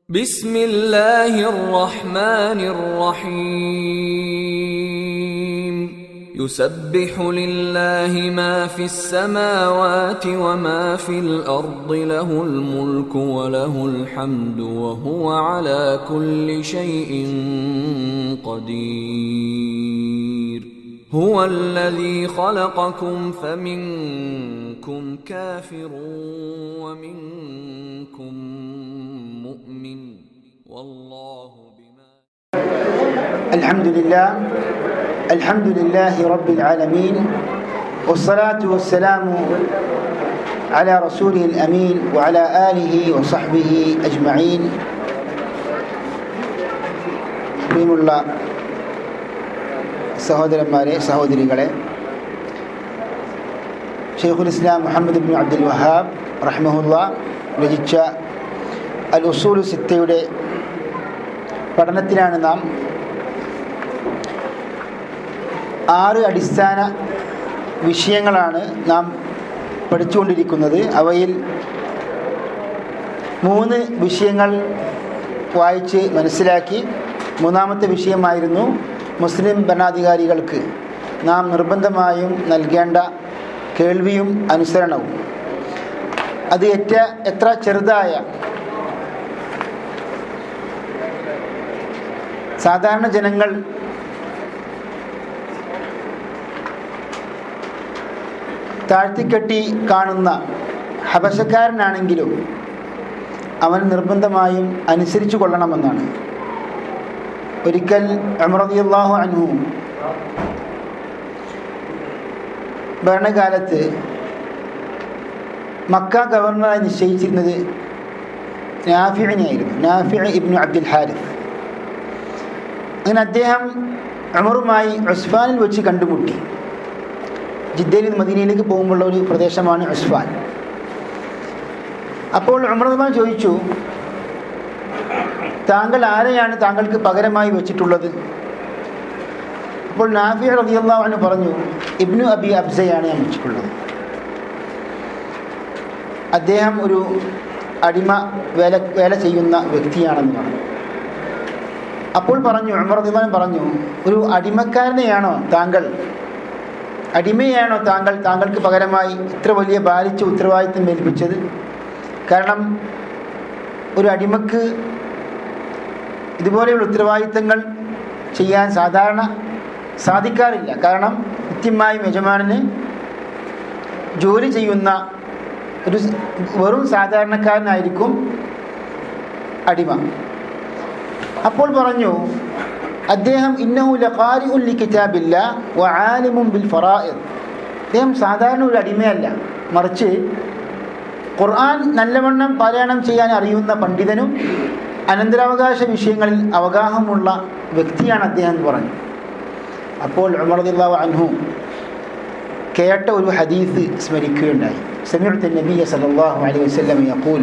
بسم الله الرحمن الرحيم يسبح لله ما في السماوات وما في الأرض له الملك وله الحمد وهو على كل شيء قدير هو الذي خلقكم فمنكم كافر ومنكم مؤمن والله بما الحمد لله رب العالمين والصلاة والسلام على رسوله الأمين وعلى آله وصحبه أجمعين. പ്രിയമുള്ള സഹോദരന്മാരെ, സഹോദരികളെ, ഷെയ്ഖുൽ ഇസ്ലാം മുഹമ്മദ് ഇബ്നു അബ്ദുൽ വഹാബ് റഹ്മഹുല്ലാ രചിച്ച അൽ ഉസൂലു സിത്തയുടെ പഠനത്തിലാണ് നാം 6 അടിസ്ഥാന വിഷയങ്ങളാണ് നാം പഠിച്ചുകൊണ്ടിരിക്കുന്നത്. അവയിൽ 3 വിഷയങ്ങൾ വായിച്ച് മനസ്സിലാക്കി. 3-ാമത്തെ വിഷയമായിരുന്നു മുസ്ലിം ഭരണാധികാരികൾക്ക് നാം നിർബന്ധമായും നൽകേണ്ട കേൾവിയും അനുസരണവും. അത് എത്ര ചെറുതായ സാധാരണ ജനങ്ങൾ താഴ്ത്തിക്കെട്ടി കാണുന്ന ഹബശക്കാരനാണെങ്കിലും അവൻ നിർബന്ധമായും അനുസരിച്ചു കൊള്ളണമെന്നാണ്. ഒരിക്കൽ ഉമർ റളിയല്ലാഹു അൻഹു ഭരണകാലത്ത് മക്ക ഗവർണറായി നിശ്ചയിച്ചിരുന്നത് നാഫിഇനെയായിരുന്നു, നാഫിഇ ഇബ്നു അബ്ദുൽ ഹാരിസ്. അങ്ങനെ അദ്ദേഹം ഉമറുമായി ഉസ്ഫാനിൽ വെച്ച് കണ്ടുമുട്ടി. ജിദ്ദയിൽ നിന്ന് മദീനയിലേക്ക് പോകുമ്പോഴുള്ള ഒരു പ്രദേശമാണ് ഉസ്ഫാൻ. അപ്പോൾ ഉമർ റളിയല്ലാഹു അൻഹു ചോദിച്ചു, താങ്കൾ ആരെയാണ് താങ്കൾക്ക് പകരമായി വെച്ചിട്ടുള്ളത്? അപ്പോൾ നാഫി റളിയല്ലാഹു അൻഹു പറഞ്ഞു, ഇബ്നു അബി അബ്സയാണ് ഞാൻ വെച്ചിട്ടുള്ളത്. അദ്ദേഹം ഒരു അടിമ വേല ചെയ്യുന്ന വ്യക്തിയാണെന്ന് പറഞ്ഞു. അപ്പോൾ പറഞ്ഞു, ഉമർ റളിയല്ലാഹു അൻഹു പറഞ്ഞു, ഒരു അടിമക്കാരനെയാണോ അടിമയാണോ താങ്കൾക്ക് പകരമായി ഇത്ര വലിയ ഭാരിച്ച ഉത്തരവാദിത്വം ഏൽപ്പിച്ചത്? കാരണം ഒരു അടിമക്ക് ഇതുപോലെയുള്ള ഉത്തരവാദിത്തങ്ങൾ ചെയ്യാൻ സാധാരണ സാധിക്കാറില്ല. കാരണം കൃത്യമായും യജമാനന് ജോലി ചെയ്യുന്ന ഒരു വെറും സാധാരണക്കാരനായിരിക്കും അടിമ. അപ്പോൾ പറഞ്ഞു അദ്ദേഹം, ഇന്നഹു ലഖാരിഉൻ ലികിതാബില്ലാഹ് വആലിമുൻ ബിൽ ഫറായിദ്. അദ്ദേഹം സാധാരണ ഒരു അടിമയല്ല, മറിച്ച് ഖുർആൻ നല്ലവണ്ണം പാരായണം ചെയ്യാൻ അറിയുന്ന പണ്ഡിതനും അനന്തരാവകാശ വിഷയങ്ങളിൽ അവഗാഹമുള്ള വ്യക്തിയാണ് അദ്ദേഹം എന്ന് പറഞ്ഞു. അപ്പോൾ ഉമർ റളിയല്ലാഹു അൻഹു കേട്ട ഒരു ഹദീസ് സ്മരിക്കുകയുണ്ടായി. സമിഅ്തു നബിയ സല്ലല്ലാഹു അലൈഹി വസല്ലം യഖൂൽ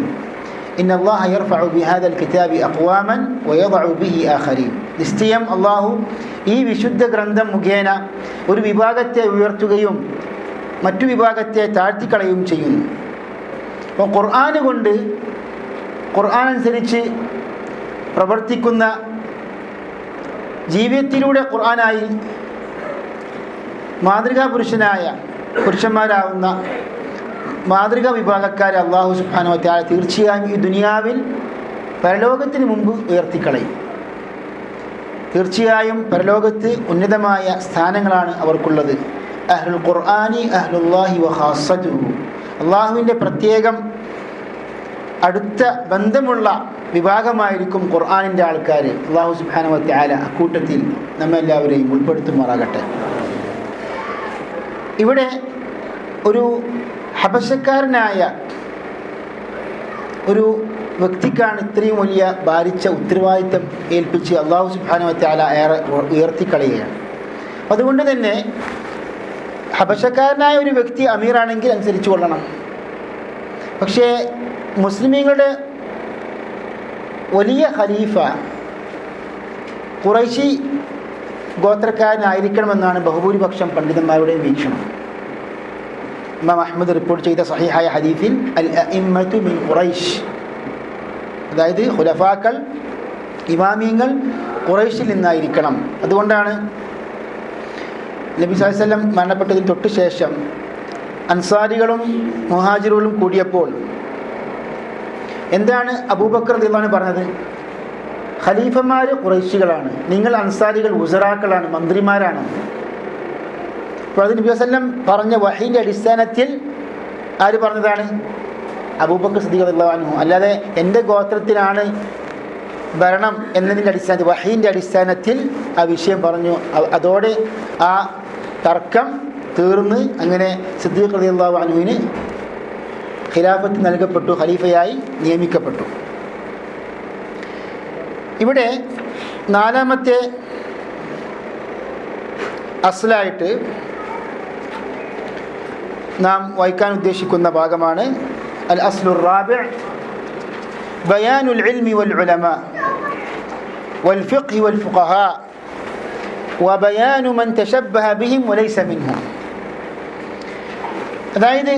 ഇന്നല്ലാഹ യർഫഉ ബിഹാദൽ കിതാബി അഖ്വാമൻ വയദഉ ബിഹി ആഖരീൻ. നിശ്ചയം അല്ലാഹു ഈ വിശുദ്ധ ഗ്രന്ഥം മുഖേന ഒരു വിഭാഗത്തെ ഉയർത്തുകയും മറ്റു വിഭാഗത്തെ താഴ്ത്തിക്കളയുകയും ചെയ്യുന്നു. അപ്പോൾ ഖുർആൻ അനുസരിച്ച് പ്രവർത്തിക്കുന്ന, ജീവിതത്തിലൂടെ ഖുർആനായി മാതൃകാ പുരുഷന്മാരാവുന്ന മാതൃകാ വിഭാഗക്കാരെ അല്ലാഹു സുബ്ഹാനഹു വ തആല തീർച്ചയായും ഈ ദുനിയാവിൽ പരലോകത്തിന് മുമ്പ് ഉയർത്തിക്കളയും. തീർച്ചയായും പരലോകത്ത് ഉന്നതമായ സ്ഥാനങ്ങളാണ് അവർക്കുള്ളത്. അഹ്ലുൽ ഖുർആനി അഹ്ലുല്ലാഹി വ ഖാസ്സതുഹു. അള്ളാഹുവിൻ്റെ പ്രത്യേകം അടുത്ത ബന്ധമുള്ള വിഭാഗമായിരിക്കും ഖുർആനിൻ്റെ ആൾക്കാർ. അല്ലാഹു സുബ്ഹാനഹു വ തആല അക്കൂട്ടത്തിൽ നമ്മെല്ലാവരെയും ഉൾപ്പെടുത്തുമാറാകട്ടെ. ഇവിടെ ഒരു ഹബശക്കാരനായ ഒരു വ്യക്തിക്കാണ് ഇത്രയും വലിയ ഭാരിച്ച ഉത്തരവാദിത്തം ഏൽപ്പിച്ച് അല്ലാഹു സുബ്ഹാനഹു വ തആല ഏറെ ഉയർത്തിക്കളയുകയാണ്. അതുകൊണ്ട് തന്നെ ഹബശക്കാരനായ ഒരു വ്യക്തി അമീറാണെങ്കിൽ അനുസരിച്ച് കൊള്ളണം. പക്ഷേ മുസ്ലിമീങ്ങളുടെ വലിയ ഖലീഫ ഖുറൈശി ഗോത്രക്കാരനായിരിക്കണമെന്നാണ് ബഹുഭൂരിപക്ഷം പണ്ഡിതന്മാരുടെയും വീക്ഷണം. ഇമാം അഹ്മദ് റിപ്പോർട്ട് ചെയ്ത സഹീഹായ ഹദീസിൽ അൽ അഇമ്മതു മിൻ ഖുറൈശ്, അതായത് ഖുലഫാക്കൾ, ഇമാമീങ്ങൾ ഖുറൈശിൽ നിന്നായിരിക്കണം. അതുകൊണ്ടാണ് നബി സല്ലല്ലാഹു അലൈഹി വസല്ലം മരണപ്പെട്ടതിന് തൊട്ട് ശേഷം അൻസാരികളും മുഹാജിറുകളും കൂടിയപ്പോൾ എന്താണ് അബൂബക്കർ റളിയല്ലാഹു അൻഹു പറഞ്ഞത്? ഖലീഫമാർ ഖുറൈശികളാണ്, നിങ്ങൾ അൻസാരികൾ ഉസറാക്കളാണ്, മന്ത്രിമാരാണ്. അപ്പോൾ അത് നബി സല്ലല്ലാഹു അലൈഹി വസല്ലം പറഞ്ഞ വഹീൻ്റെ അടിസ്ഥാനത്തിൽ ആര് പറഞ്ഞതാണ്? അബൂബക്കർ സിദ്ദീഖ് റളിയല്ലാഹു അൻഹു. അല്ലാതെ എൻ്റെ ഗോത്രത്തിനാണ് ഭരണം എന്നതിൻ്റെ അടിസ്ഥാനത്തിൽ, വഹീൻ്റെ അടിസ്ഥാനത്തിൽ ആ വിഷയം പറഞ്ഞു. അതോടെ ആ തർക്കം തീർന്ന് അങ്ങനെ സിദ്ദീഖ് റളിയല്ലാഹു അൻഹുവിന് ഖിലാഫത്ത് നൽകപ്പെട്ടു, ഖലീഫയായി നിയമിക്കപ്പെട്ടു. ഇവിടെ നാലാമത്തെ അസ്ലായിട്ട് നാം വായിക്കാൻ ഉദ്ദേശിക്കുന്ന ഭാഗമാണ് അൽ അസ്ലുർ റാബിഅ് ബയാനുൽ ഇൽമി വൽ ഉലമാ വൽ ഫിഖ്ഹി വൽ ഫുഖഹാ വബയാനു മൻ തശബ്ബഹ ബിഹിം വലൈസ മിൻഹും. അതായത്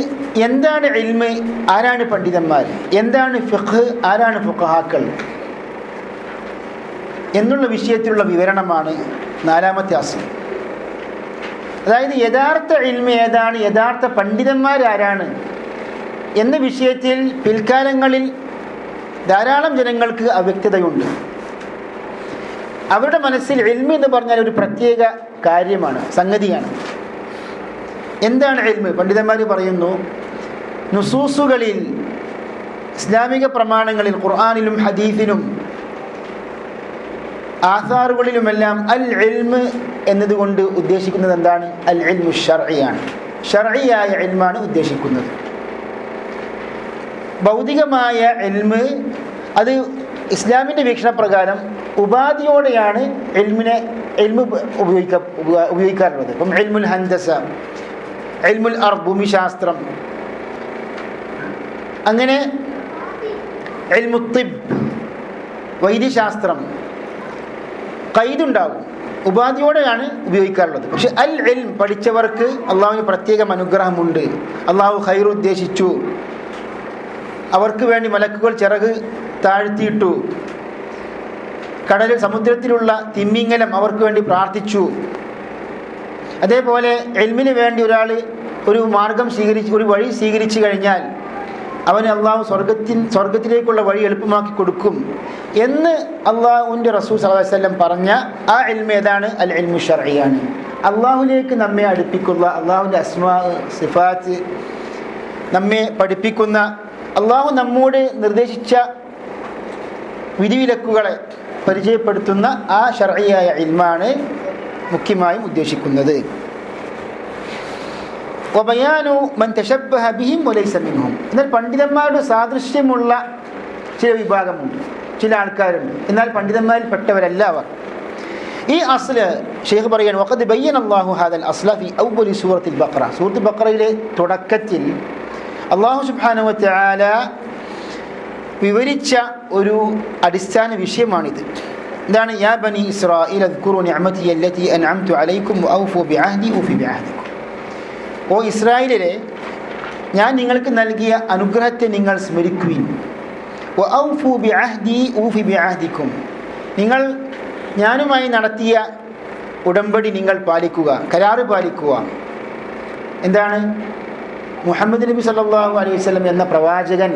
എന്താണ് ഇൽമ്, ആരാണ് പണ്ഡിതന്മാർ, എന്താണ് ഫിഖ്, ആരാണ് ഫുഖഹാക്കൾ എന്നുള്ള വിഷയത്തിലുള്ള വിവരണമാണ് നാലാമത്തെ അസ്ൽ. അതായത് യഥാർത്ഥ ഇൽമ് ഏതാണ്, യഥാർത്ഥ പണ്ഡിതന്മാരാരാണ് എന്ന വിഷയത്തിൽ പിൽക്കാലങ്ങളിൽ ധാരാളം ജനങ്ങൾക്ക് അവ്യക്തതയുണ്ട്. അവരുടെ മനസ്സിൽ ഇൽമ് എന്ന് പറഞ്ഞാൽ ഒരു പ്രത്യേക കാര്യമാണ്, സംഗതിയാണ്. എന്താണ് ഇൽമ്? പണ്ഡിതന്മാർ പറയുന്നു, നുസൂസുകളിൽ, ഇസ്ലാമിക പ്രമാണങ്ങളിൽ, ഖുർആനിലും ഹദീസിലും ആസാറുകളിലുമെല്ലാം അൽ ഇൽമ് എന്നതുകൊണ്ട് ഉദ്ദേശിക്കുന്നത് എന്താണ്? അൽ ഇൽമു ശർഇയാണ്, ശർഇയായ ഇൽമാണ് ഉദ്ദേശിക്കുന്നത്. ഭൗതികമായ ഇൽമ് അത് ഇസ്ലാമിൻ്റെ വീക്ഷണപ്രകാരം ഉപാധിയോടെയാണ് ഇൽമ് ഉപയോഗിക്കാറുള്ളത്. ഇപ്പം ഇൽമുൽ ഹൻദസ, ഇൽമുൽ അർദ്, ഭൂമിശാസ്ത്രം, അങ്ങനെ ഇൽമു തിബ്, വൈദ്യശാസ്ത്രം, ഖൈദുണ്ടാകും, ഉപാധിയോടെയാണ് ഉപയോഗിക്കാറുള്ളത്. പക്ഷെ അൽ ഇൽം പഠിച്ചവർക്ക് അള്ളാഹുവിന് പ്രത്യേകം അനുഗ്രഹമുണ്ട്. അള്ളാഹു ഖൈർ ഉദ്ദേശിച്ചു, അവർക്ക് വേണ്ടി മലക്കുകൾ ചിറക് താഴ്ത്തിയിട്ടു, കടലിൽ സമുദ്രത്തിലുള്ള തിമിംഗലം അവർക്ക് വേണ്ടി പ്രാർത്ഥിച്ചു. അതേപോലെ ഇൽമിന് വേണ്ടി ഒരാൾ ഒരു മാർഗം സ്വീകരിച്ച്, ഒരു വഴി സ്വീകരിച്ചു കഴിഞ്ഞാൽ അവന് അള്ളാഹു സ്വർഗത്തിലേക്കുള്ള വഴി എളുപ്പമാക്കി കൊടുക്കും എന്ന് അള്ളാഹുവിൻ്റെ റസൂൽ സല്ലല്ലാഹു അലൈഹി വസല്ലം പറഞ്ഞ ആ ഇൽമ് ഏതാണ്? അൽ ഇൽമു ശർഇയാണ്. അള്ളാഹുലേക്ക് നമ്മെ അടുപ്പിക്കുന്ന, അള്ളാഹുവിൻ്റെ അസ്മാ സിഫാത്ത് നമ്മെ പഠിപ്പിക്കുന്ന, അള്ളാഹു നമ്മോട് നിർദ്ദേശിച്ച വിധിവിലക്കുകളെ പരിചയപ്പെടുത്തുന്ന ആ ശർഇയായ ഇൽമാണ് മുഖ്യമായും ഉദ്ദേശിക്കുന്നത്. വബയാനു മൻ തശബ്ബഹ ബിഹിം വലൈസ മിൻഹും. എന്നാൽ പണ്ഡിതന്മാരുടെ സാദൃശ്യമുള്ള ചില വിഭാഗമുണ്ട്, ചില ആൾക്കാരുണ്ട്, എന്നാൽ പണ്ഡിതന്മാരിൽ പെട്ടവരല്ല അവർ. ഈ അസ്ല് ഷെയ്ഖ് പറയാണ്, വഖദ് ബയ്യന അല്ലാഹു ഹാദൽ അസ്ല ഫി അവ്വലി സൂറത്തുൽ ബഖറ. സൂറത്തുൽ ബഖറയിലെ തുടക്കത്തിൽ അല്ലാഹു സുബ്ഹാനഹു വ തആല വിവരിച്ച ഒരു അടിസ്ഥാന വിഷയമാണിത്. എന്താണ്? യാ ബനി ഇസ്രാഈൽ അദ്കുറു നിഅമതി അല്ലതി അൻഅംതു അലൈക്കും വഔഫു ബിഅഹ്ദി ഊഫി ബിഅഹ്ദിക്കും. ഓ ഇസ്രായേലിലെ, ഞാൻ നിങ്ങൾക്ക് നൽകിയ അനുഗ്രഹത്തെ നിങ്ങൾ സ്മരിക്കുവിൻ. വഔഫു ബിഅഹ്ദി ഊഫി ബിഅഹ്ദിക്കും. നിങ്ങൾ ഞാനുമായി നടത്തിയ ഉടമ്പടി നിങ്ങൾ പാലിക്കുക, കരാറ് പാലിക്കുക. എന്താണ്? മുഹമ്മദ് നബി സല്ലല്ലാഹു അലൈഹി വസല്ലം എന്ന പ്രവാചകൻ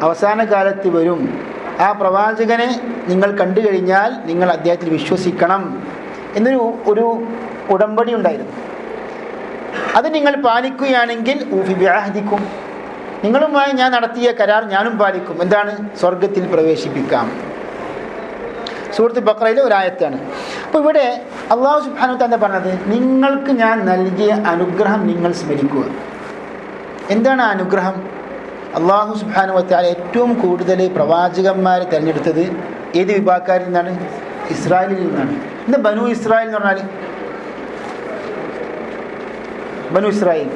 അവസാന കാലത്ത് വരും. ആ പ്രവാചകനെ നിങ്ങൾ കണ്ടു കഴിഞ്ഞാൽ നിങ്ങൾ അദ്ദേഹത്തിൽ വിശ്വസിക്കണം എന്നൊരു ഉടമ്പടി ഉണ്ടായിരുന്നു. അത് നിങ്ങൾ പാലിക്കുകയാണെങ്കിൽ ഊഫി ബിഅഹ്ദിക്കും, നിങ്ങളുമായി ഞാൻ നടത്തിയ കരാർ ഞാനും പാലിക്കും. എന്താണ്? സ്വർഗത്തിൽ പ്രവേശിപ്പിക്കാം. സൂറത്തുൽ ബഖറയിലെ ഒരായത്താണ്. അപ്പോൾ ഇവിടെ അല്ലാഹു സുബ്ഹാനഹു വ തആല പറഞ്ഞത്, നിങ്ങൾക്ക് ഞാൻ നൽകിയ അനുഗ്രഹം നിങ്ങൾ സ്മരിക്കുക. എന്താണ് ആ അനുഗ്രഹം? അല്ലാഹു സുബ്ഹാനഹു വ തആല ഏറ്റവും കൂടുതൽ പ്രവാചകന്മാരെ തിരഞ്ഞെടുത്തത് ഏത് വിഭാഗക്കാരിൽ നിന്നാണ്? ഇസ്രായേലിൽ നിന്നാണ്. എന്താ ബനു ഇസ്രായേൽ എന്ന് പറഞ്ഞാൽ? ബനു ഇസ്രായേൽ,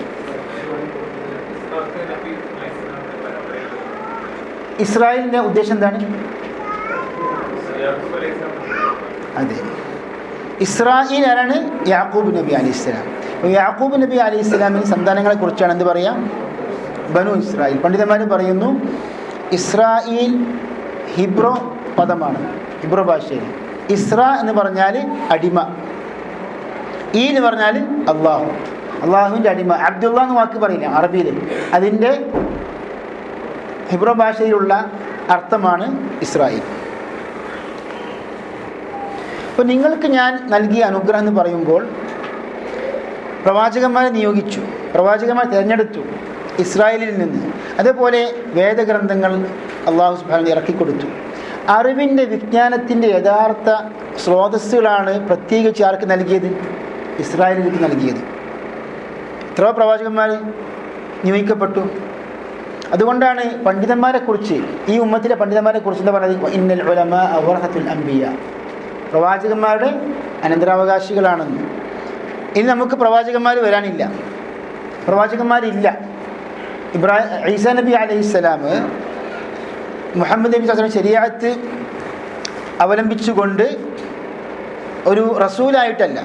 ഇസ്രായേലിൻ്റെ ഉദ്ദേശം എന്താണ്? അതെ, ഇസ്രായേൽ ആരാണ്? യാക്കൂബ് നബി അലൈഹി സ്വലാം. യാക്കൂബ് നബി അലൈഹി സ്വലാമിന് സന്താനങ്ങളെ കുറിച്ചാണ് എന്ത് പറയാം? ബനു ഇസ്രായേൽ. പണ്ഡിതന്മാർ പറയുന്നു ഇസ്രായേൽ ഹിബ്രോ പദമാണ്, ഹിബ്രോ ഭാഷയിൽ. ഇസ്ര എന്ന് പറഞ്ഞാൽ അടിമ, ഈ എന്ന് പറഞ്ഞാൽ അള്ളാഹു, അള്ളാഹുവിൻ്റെ അടിമ. അബ്ദുള്ള എന്ന് വാക്ക് പറയില്ല അറബിയിൽ, അതിൻ്റെ ഹിബ്രോ ഭാഷയിലുള്ള അർത്ഥമാണ് ഇസ്രായേൽ. അപ്പോൾ നിങ്ങൾക്ക് ഞാൻ നൽകിയ അനുഗ്രഹം എന്ന് പറയുമ്പോൾ പ്രവാചകന്മാരെ നിയോഗിച്ചു, പ്രവാചകന്മാരെ തിരഞ്ഞെടുത്തു ഇസ്രായേലിൽ നിന്ന്. അതേപോലെ വേദഗ്രന്ഥങ്ങൾ അള്ളാഹു സുബ്ഹാനഹു ഇറക്കിക്കൊടുത്തു. അറിവിൻ്റെ വിജ്ഞാനത്തിൻ്റെ യഥാർത്ഥ സ്രോതസ്സുകളാണ് പ്രത്യേകിച്ച് ആർക്ക് നൽകിയത്? ഇസ്രായേലിലേക്ക് നൽകിയത്. എത്ര പ്രവാചകന്മാർ നിയോഗിക്കപ്പെട്ടു. അതുകൊണ്ടാണ് പണ്ഡിതന്മാരെക്കുറിച്ച്, ഈ ഉമ്മത്തിലെ പണ്ഡിതന്മാരെക്കുറിച്ച് എന്താ പറയുന്നത്? ഇന്നൽ ഉലമാ വറസത്തുൽ അംബിയ, പ്രവാചകന്മാരുടെ അനന്തരാവകാശികളാണെന്ന്. ഇനി നമുക്ക് പ്രവാചകന്മാർ വരാനില്ല, പ്രവാചകന്മാരില്ല. ഈസാ നബി അലൈഹിസ്സലാം മുഹമ്മദ് നബി സ്വല്ലല്ലാഹു അലൈഹി വസല്ലം ശരീഅത്ത് അവലംബിച്ചുകൊണ്ട് ഒരു റസൂലായിട്ടല്ല,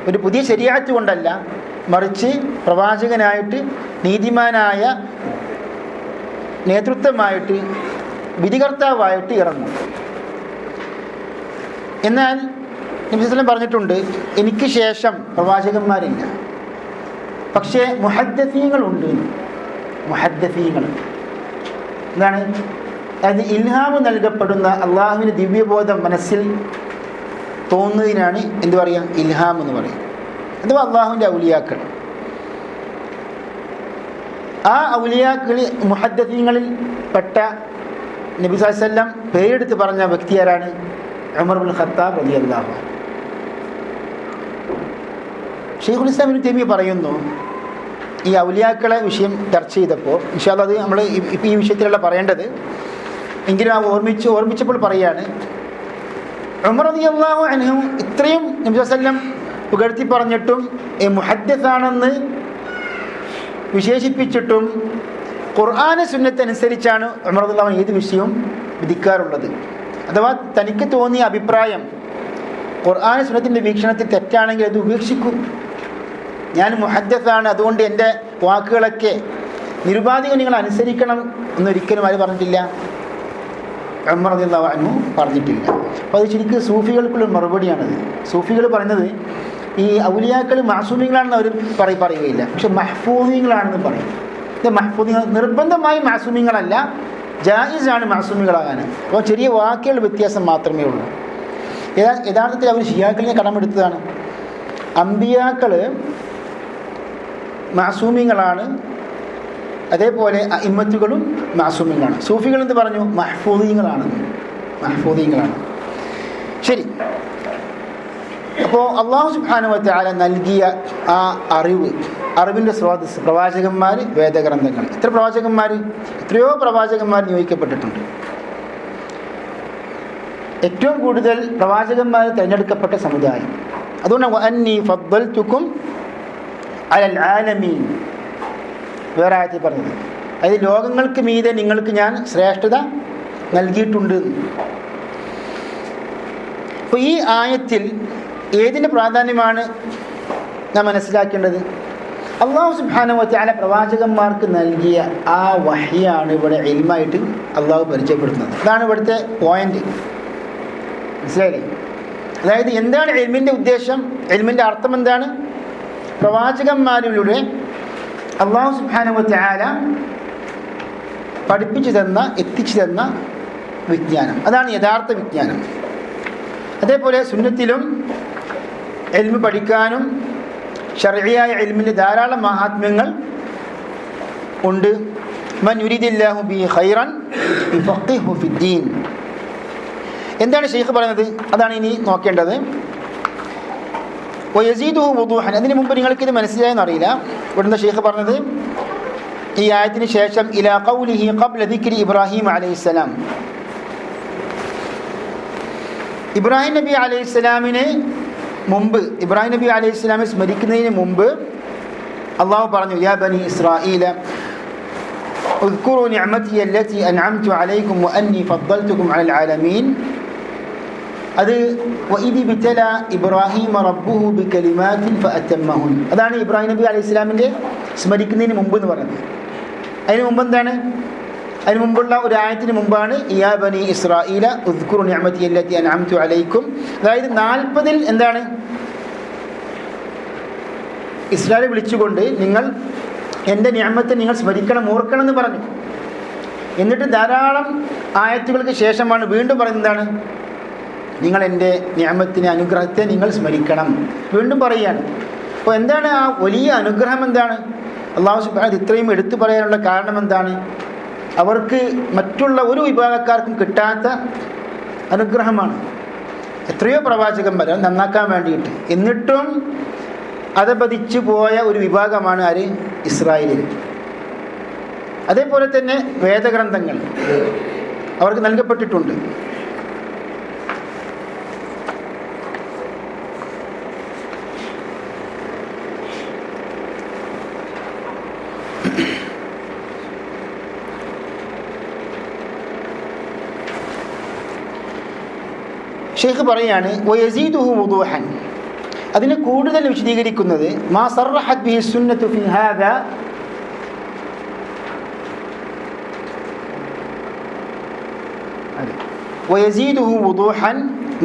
ഒരു പുതിയ ശരീഅത്ത് കൊണ്ടല്ല, മറിച്ച് പ്രവാചകനായിട്ട്, നീതിമാനായ നേതൃത്വമായിട്ട്, വിധികർത്താവായിട്ട് ഇറങ്ങും. എന്നാൽ നബി സ്വല്ലല്ലാഹു അലൈഹി വസല്ലം പറഞ്ഞിട്ടുണ്ട്, എനിക്ക് ശേഷം പ്രവാചകന്മാരില്ല, പക്ഷേ മുഹദ്ദിസീങ്ങളുണ്ട്. മുഹദ്ദിസീങ്ങൾ എന്താണ്? അത് ഇൽഹാമ് നൽകപ്പെടുന്ന അള്ളാഹുവിന് ദിവ്യബോധം മനസ്സിൽ തോന്നുന്നതിനാണ് എന്ത് പറയുക? ഇൽഹാം എന്ന് പറയും. അഥവാ അള്ളാഹുവിൻ്റെ ഔലിയാക്കൾ. ആ ഔലിയാക്കൾ മുഹദ്ദിസീങ്ങളിൽ പെട്ട നബി സല്ലല്ലാഹു അലൈഹി വസല്ലം പേരെടുത്ത് പറഞ്ഞ വ്യക്തി ആരാണ്? ഉമർ ഇബ്നുൽ ഖത്താബ് റളിയല്ലാഹു അൻഹു. ശൈഖുൽ ഇസ്ലാം ഇബ്നു തൈമിയ്യ പറയുന്നു, ഈ ഔലിയാക്കളെ വിഷയം ചർച്ച ചെയ്തപ്പോൾ, ഇൻഷാ അല്ലാഹ് അത് നമ്മൾ ഇപ്പോൾ ഈ വിഷയത്തിലല്ല പറയേണ്ടത്, എങ്കിലും ആ ഓർമ്മിച്ചപ്പോൾ പറയാണ്, ഉമർ റളിയല്ലാഹു അൻഹു ഇത്രയും നബി സല്ലല്ലാഹു അലൈഹി വസല്ലം പുകഴ്ത്തി പറഞ്ഞിട്ടും മുഹദ്ദിസാണെന്ന് വിശേഷിപ്പിച്ചിട്ടും ഖുർആൻ സുന്നത്ത് അനുസരിച്ചാണ് ഉമർ റളിയല്ലാഹു അൻഹു ഏത് വിഷയവും വിധിക്കാറുള്ളത്. അഥവാ തനിക്ക് തോന്നിയ അഭിപ്രായം ഖുർആൻ സുന്നത്തിൻ്റെ വീക്ഷണത്തിൽ തെറ്റാണെങ്കിൽ അത് ഉപേക്ഷിക്കും. ഞാൻ മുഹദ്ദിസാണ്, അതുകൊണ്ട് എൻ്റെ വാക്കുകളൊക്കെ നിരുപാധികം നിങ്ങൾ അനുസരിക്കണം എന്നൊരിക്കലും ആര് പറഞ്ഞിട്ടില്ല? ഉമർ റളിയല്ലാഹു അൻഹു പറഞ്ഞിട്ടില്ല. അപ്പോൾ അത് ശരിക്കും സൂഫികൾക്കുള്ള മറുപടിയാണത്. സൂഫികൾ പറയുന്നത് ഈ ഔലിയാക്കൾ മാസൂമികളാണെന്ന് അവർ പറയുകയില്ല, പക്ഷെ മഹ്ഫൂദികളാണെന്ന് പറയും. ഇത് മഹ്ഫൂദികൾ നിർബന്ധമായി മാസൂമികളല്ല, ജായിസാണ് മാസൂമികളാകാൻ. അപ്പോൾ ചെറിയ വാക്കുകൾ വ്യത്യാസം മാത്രമേ ഉള്ളൂ. യഥാർത്ഥത്തിൽ അവർ ഷിയാക്കളിനെ കടമെടുത്തതാണ്. അമ്പിയാക്കൾ മാസൂമികളാണ്, അതേപോലെ ഇമ്മത്തുകളും മാസൂമികളാണ്. സൂഫികൾ എന്ത് പറഞ്ഞു? മഹ്ഫൂദികളാണ്, മഹ്ഫൂദികളാണ്. ശരി. അപ്പോൾ അല്ലാഹു സുബ്ഹാനഹു വ തആല നൽകിയ ആ അറിവിൻ്റെ സ്രോതസ് പ്രവാചകന്മാർ, വേദഗ്രന്ഥങ്ങൾ. എത്ര പ്രവാചകന്മാർ? എത്രയോ പ്രവാചകന്മാർ നിയോഗിക്കപ്പെട്ടിട്ടുണ്ട്. ഏറ്റവും കൂടുതൽ പ്രവാചകന്മാർ തിരഞ്ഞെടുക്കപ്പെട്ട സമുദായം. അതുകൊണ്ട് വഅന്നി ഫദ്ദൽതുക്കും അലൽ ആലമീൻ വേറെ ആയത്തിൽ പറഞ്ഞത്, അതായത് ലോകങ്ങൾക്ക് മീതെ നിങ്ങൾക്ക് ഞാൻ ശ്രേഷ്ഠത നൽകിയിട്ടുണ്ട്. അപ്പോൾ ഈ ആയത്തിൽ ഏതിൻ്റെ പ്രാധാന്യമാണ് നാം മനസ്സിലാക്കേണ്ടത്? അല്ലാഹു സുബ്ഹാനഹു വ തആല പ്രവാചകന്മാർക്ക് നൽകിയ ആ വഹ്യാണ് ഇവിടെ ഇൽമായിട്ട് അള്ളാഹു പരിചയപ്പെടുത്തുന്നത്. അതാണ് ഇവിടുത്തെ പോയിന്റ്. മനസ്സിലായില്ലേ? അതായത് എന്താണ് ഇൽമിൻ്റെ ഉദ്ദേശം, ഇൽമിൻ്റെ അർത്ഥം എന്താണ്? പ്രവാചകന്മാരിലൂടെ അല്ലാഹു സുബ്ഹാനഹു വ തആല പഠിപ്പിച്ചു തന്ന, എത്തിച്ചു തന്ന വിജ്ഞാനം, അതാണ് യഥാർത്ഥ വിജ്ഞാനം. അതേപോലെ സുന്നത്തിലും ഇൽമ് പഠിക്കാനും ശർഇയായ ഇൽമിൻ്റെ ധാരാളം മഹാത്മ്യങ്ങൾ ഉണ്ട്. മൻ യുരിദില്ലാഹു ബിഹി ഖൈറൻ യുഫഖിഹു ഫിദ്ദീൻ. എന്താണ് ശൈഖ് പറയുന്നത്? അതാണ് ഇനി നോക്കേണ്ടത്. വയസീദുഹു വുദൂഹൻ. അതിന് മുമ്പ് നിങ്ങൾക്കിത് മനസ്സിലായെന്ന് അറിയില്ല. ഇവിടുന്ന് ശൈഖ് പറഞ്ഞത് ഈ ആയത്തിന് ശേഷം ഇലാ ഖൗലിഹി ഖബ്ല ദിക്രി ഇബ്രാഹിം അലൈഹിസ്സലാം, ഇബ്രാഹിം നബി അലൈഹിസ്സലാമിന് മുമ്പ്, ഇബ്രാഹിം നബി അലൈഹിസ്സലാമിനെ സ്മരിക്കുന്നതിന് മുമ്പ് അള്ളാഹു പറഞ്ഞു, യാ ബനി ഇസ്രായീല ഉദ്കുറു നിഅമതി അല്ലതി അൻഅംതു അലൈക്കും വഅന്നി ഫദ്ദൽതുക്കും അലൽ ആലമീൻ. അത് വഇദി ബിതല ഇബ്രാഹിം റബ്ബുഹു ബികലിമാത്തിൻ ഫഅതമ്മഹുൻ. അതാണ് ഇബ്രാഹിം നബി അലൈഹിസ്സലാമിൻ്റെ സ്മരിക്കുന്നതിന് മുമ്പ് എന്ന് പറയുന്നത്. അതിന് മുമ്പ് എന്താണ്? അതിന് മുമ്പുള്ള ഒരു ആയത്തിന് മുമ്പാണ് യാ ബനി ഇസ്രാഈല ഉദ്കുറു നിഅമതി അല്ലതി അൻഅംതു അലൈക്കും. അതായത് 40-ൽ എന്താണ് ഇസ്രായേൽ വിളിച്ചുകൊണ്ട് നിങ്ങൾ എൻ്റെ നിഅമത്തെ നിങ്ങൾ സ്മരിക്കണം, ഓർക്കണം എന്ന് പറഞ്ഞു. എന്നിട്ട് ധാരാളം ആയത്തുകൾക്ക് ശേഷമാണ് വീണ്ടും പറയുന്നതാണ് നിങ്ങൾ എൻ്റെ നിഅമത്തിനെ, അനുഗ്രഹത്തെ നിങ്ങൾ സ്മരിക്കണം. വീണ്ടും പറയുകയാണ്. അപ്പോൾ എന്താണ് ആ വലിയ അനുഗ്രഹം? എന്താണ് അല്ലാഹു സുബ്ഹാനഹു ഇത്രയും എടുത്തു പറയാനുള്ള കാരണം? എന്താണ്? അവർക്ക് മറ്റുള്ള ഒരു വിഭാഗക്കാർക്കും കിട്ടാത്ത അനുഗ്രഹമാണ്. എത്രയോ പ്രവാചകന്മാർ നന്നാക്കാൻ വേണ്ടിയിട്ട്, എന്നിട്ടും അധപതിച്ചു പോയ ഒരു വിഭാഗമാണ് ആര്? ഇസ്രായേലിൽ. അതേപോലെ തന്നെ വേദഗ്രന്ഥങ്ങൾ അവർക്ക് നൽകപ്പെട്ടിട്ടുണ്ട്. ഷെയ്ഖ് പറയാണ് വയസീദുഹു വുദൂഹൻ, അതിനെ കൂടുതൽ വിശദീകരിക്കുന്നത് മാ സറഹത് ബിഹി സുന്നത്തു ഫി ഹാദാ ويزيده وضوحا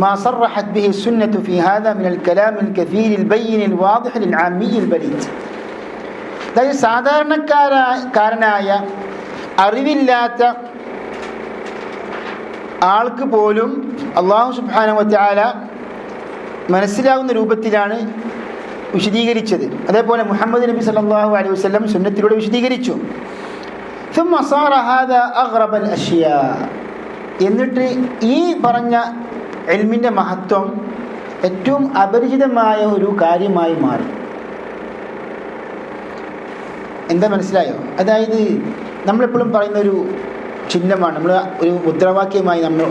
ما صرحت به السنة في هذا من الكلام الكثير البين الواضح للعامي البليد. അതായത് സാധാരണക്കാരനായ അറിവില്ലാത്ത ആൾക്ക് പോലും അല്ലാഹു സുബ്ഹാനഹു വ തആല മനസ്സിലാവുന്ന രൂപത്തിലാണ് വിശദീകരിച്ചത്. അതേപോലെ മുഹമ്മദ് നബി സല്ലല്ലാഹു അലൈഹി വസല്ലം സുന്നത്തിലൂടെ വിശദീകരിച്ചു. ثم صار هذا أغرب الأشياء. എന്നിട്ട് ഈ പറഞ്ഞ ഇൽമിൻ്റെ മഹത്വം ഏറ്റവും അപരിചിതമായ ഒരു കാര്യമായി മാറി. എന്താ മനസ്സിലായോ? അതായത് നമ്മളെപ്പോഴും പറയുന്നൊരു ചിഹ്നമാണ്, നമ്മൾ ഒരു മുദ്രാവാക്യമായി നമ്മൾ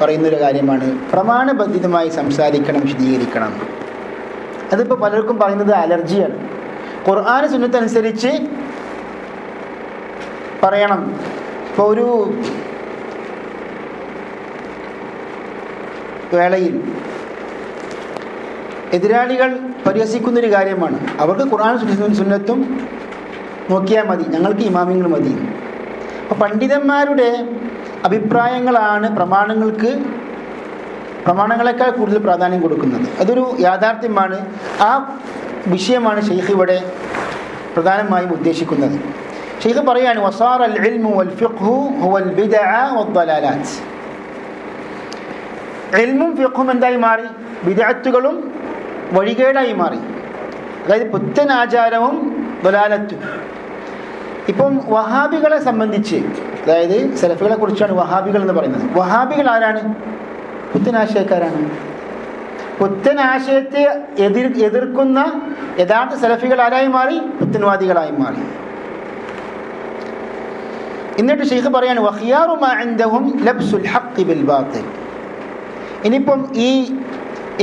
പറയുന്നൊരു കാര്യമാണ് പ്രമാണബദ്ധിതമായി സംസാരിക്കണം, വിശദീകരിക്കണം. അതിപ്പോൾ പലർക്കും പറയുന്നത് അലർജിയാണ്. ഖുർആൻ സുന്നത്ത് അനുസരിച്ച് പറയണം. ഇപ്പോൾ ഒരു വേളയിൽ എതിരാളികൾ പരിഹസിക്കുന്നൊരു കാര്യമാണ്. അവർക്ക് ഖുർആൻ സുന്നത്തും നോക്കിയാൽ മതി, ഞങ്ങൾക്ക് ഇമാമിങ്ങൾ മതി. അപ്പോൾ പണ്ഡിതന്മാരുടെ അഭിപ്രായങ്ങളാണ് പ്രമാണങ്ങളെക്കാൾ കൂടുതൽ പ്രാധാന്യം കൊടുക്കുന്നത്. അതൊരു യാഥാർത്ഥ്യമാണ്. ആ വിഷയമാണ് ഷെയ്ഖ് ഇവിടെ പ്രധാനമായും ഉദ്ദേശിക്കുന്നത്. ഷെയ്ഖ് പറയാണ് വസാറ അൽ ഇൽമു വൽ ഫിഖ്ഹു ഹുവൽ ബിദ്അ വദ്ദലാലാത്ത്. ഇൽമും ഫിഖ്ഹും എന്തായി മാറി? ബിദ്അത്തുകളും വഴികേടായി മാറി. അതായത് പുത്തൻ ആചാരവും ദലാലത്തും. ഇപ്പം വഹാബികളെ സംബന്ധിച്ച്, അതായത് സലഫികളെ കുറിച്ചാണ് വഹാബികൾ എന്ന് പറയുന്നത്. വഹാബികൾ ആരാണ്? പുത്തനാശയക്കാരാണ്. പുത്തനാശയത്തെ എതിർക്കുന്ന യഥാർത്ഥ സലഫികൾ ആരായി മാറി? പുത്തൻവാദികളായി മാറി. എന്നിട്ട് ഷെയ്ഖ് പറയാണ് വഖിയാറു മാ ഇൻദഹും ലബ്സുൽ ഹഖ് ബിൽ ബാത്തിൽ. ഇനിയിപ്പം ഈ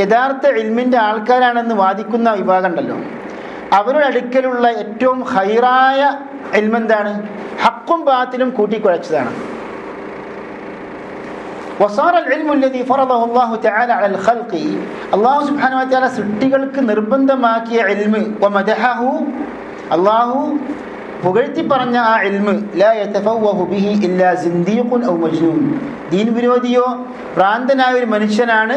യഥാർത്ഥ ഇൽമിൻ്റെ ആൾക്കാരാണെന്ന് വാദിക്കുന്ന വിഭാഗം ഉണ്ടല്ലോ, അവരുടെ അടുക്കലുള്ള ഏറ്റവും ഹൈറായ ഇൽമെന്താണ്? ഹക്കും ബാത്തിലും കൂട്ടിക്കുഴച്ചതാണ്. വസാറ അൽ ഇൽമു അല്ലദീ ഫറദഹു അല്ലാഹു തആല അലൽ ഖൽഖി. അല്ലാഹു സുബ്ഹാനഹു വ തആല സൃഷ്ടികൾക്ക് നിർബന്ധമാക്കിയ ഇൽമ് വമദഹഹു, അല്ലാഹു പുകഴ്ത്തി പറഞ്ഞ ആ ഇൽമ് ലാ യതഫവഹു ബിഹി ഇല്ലാ സിന്ദീഖുൻ ഔ മജ്നൂൻ. ദീൻ വിരോധിയോ ഭ്രാന്തനായ ഒരു മനുഷ്യനാണ്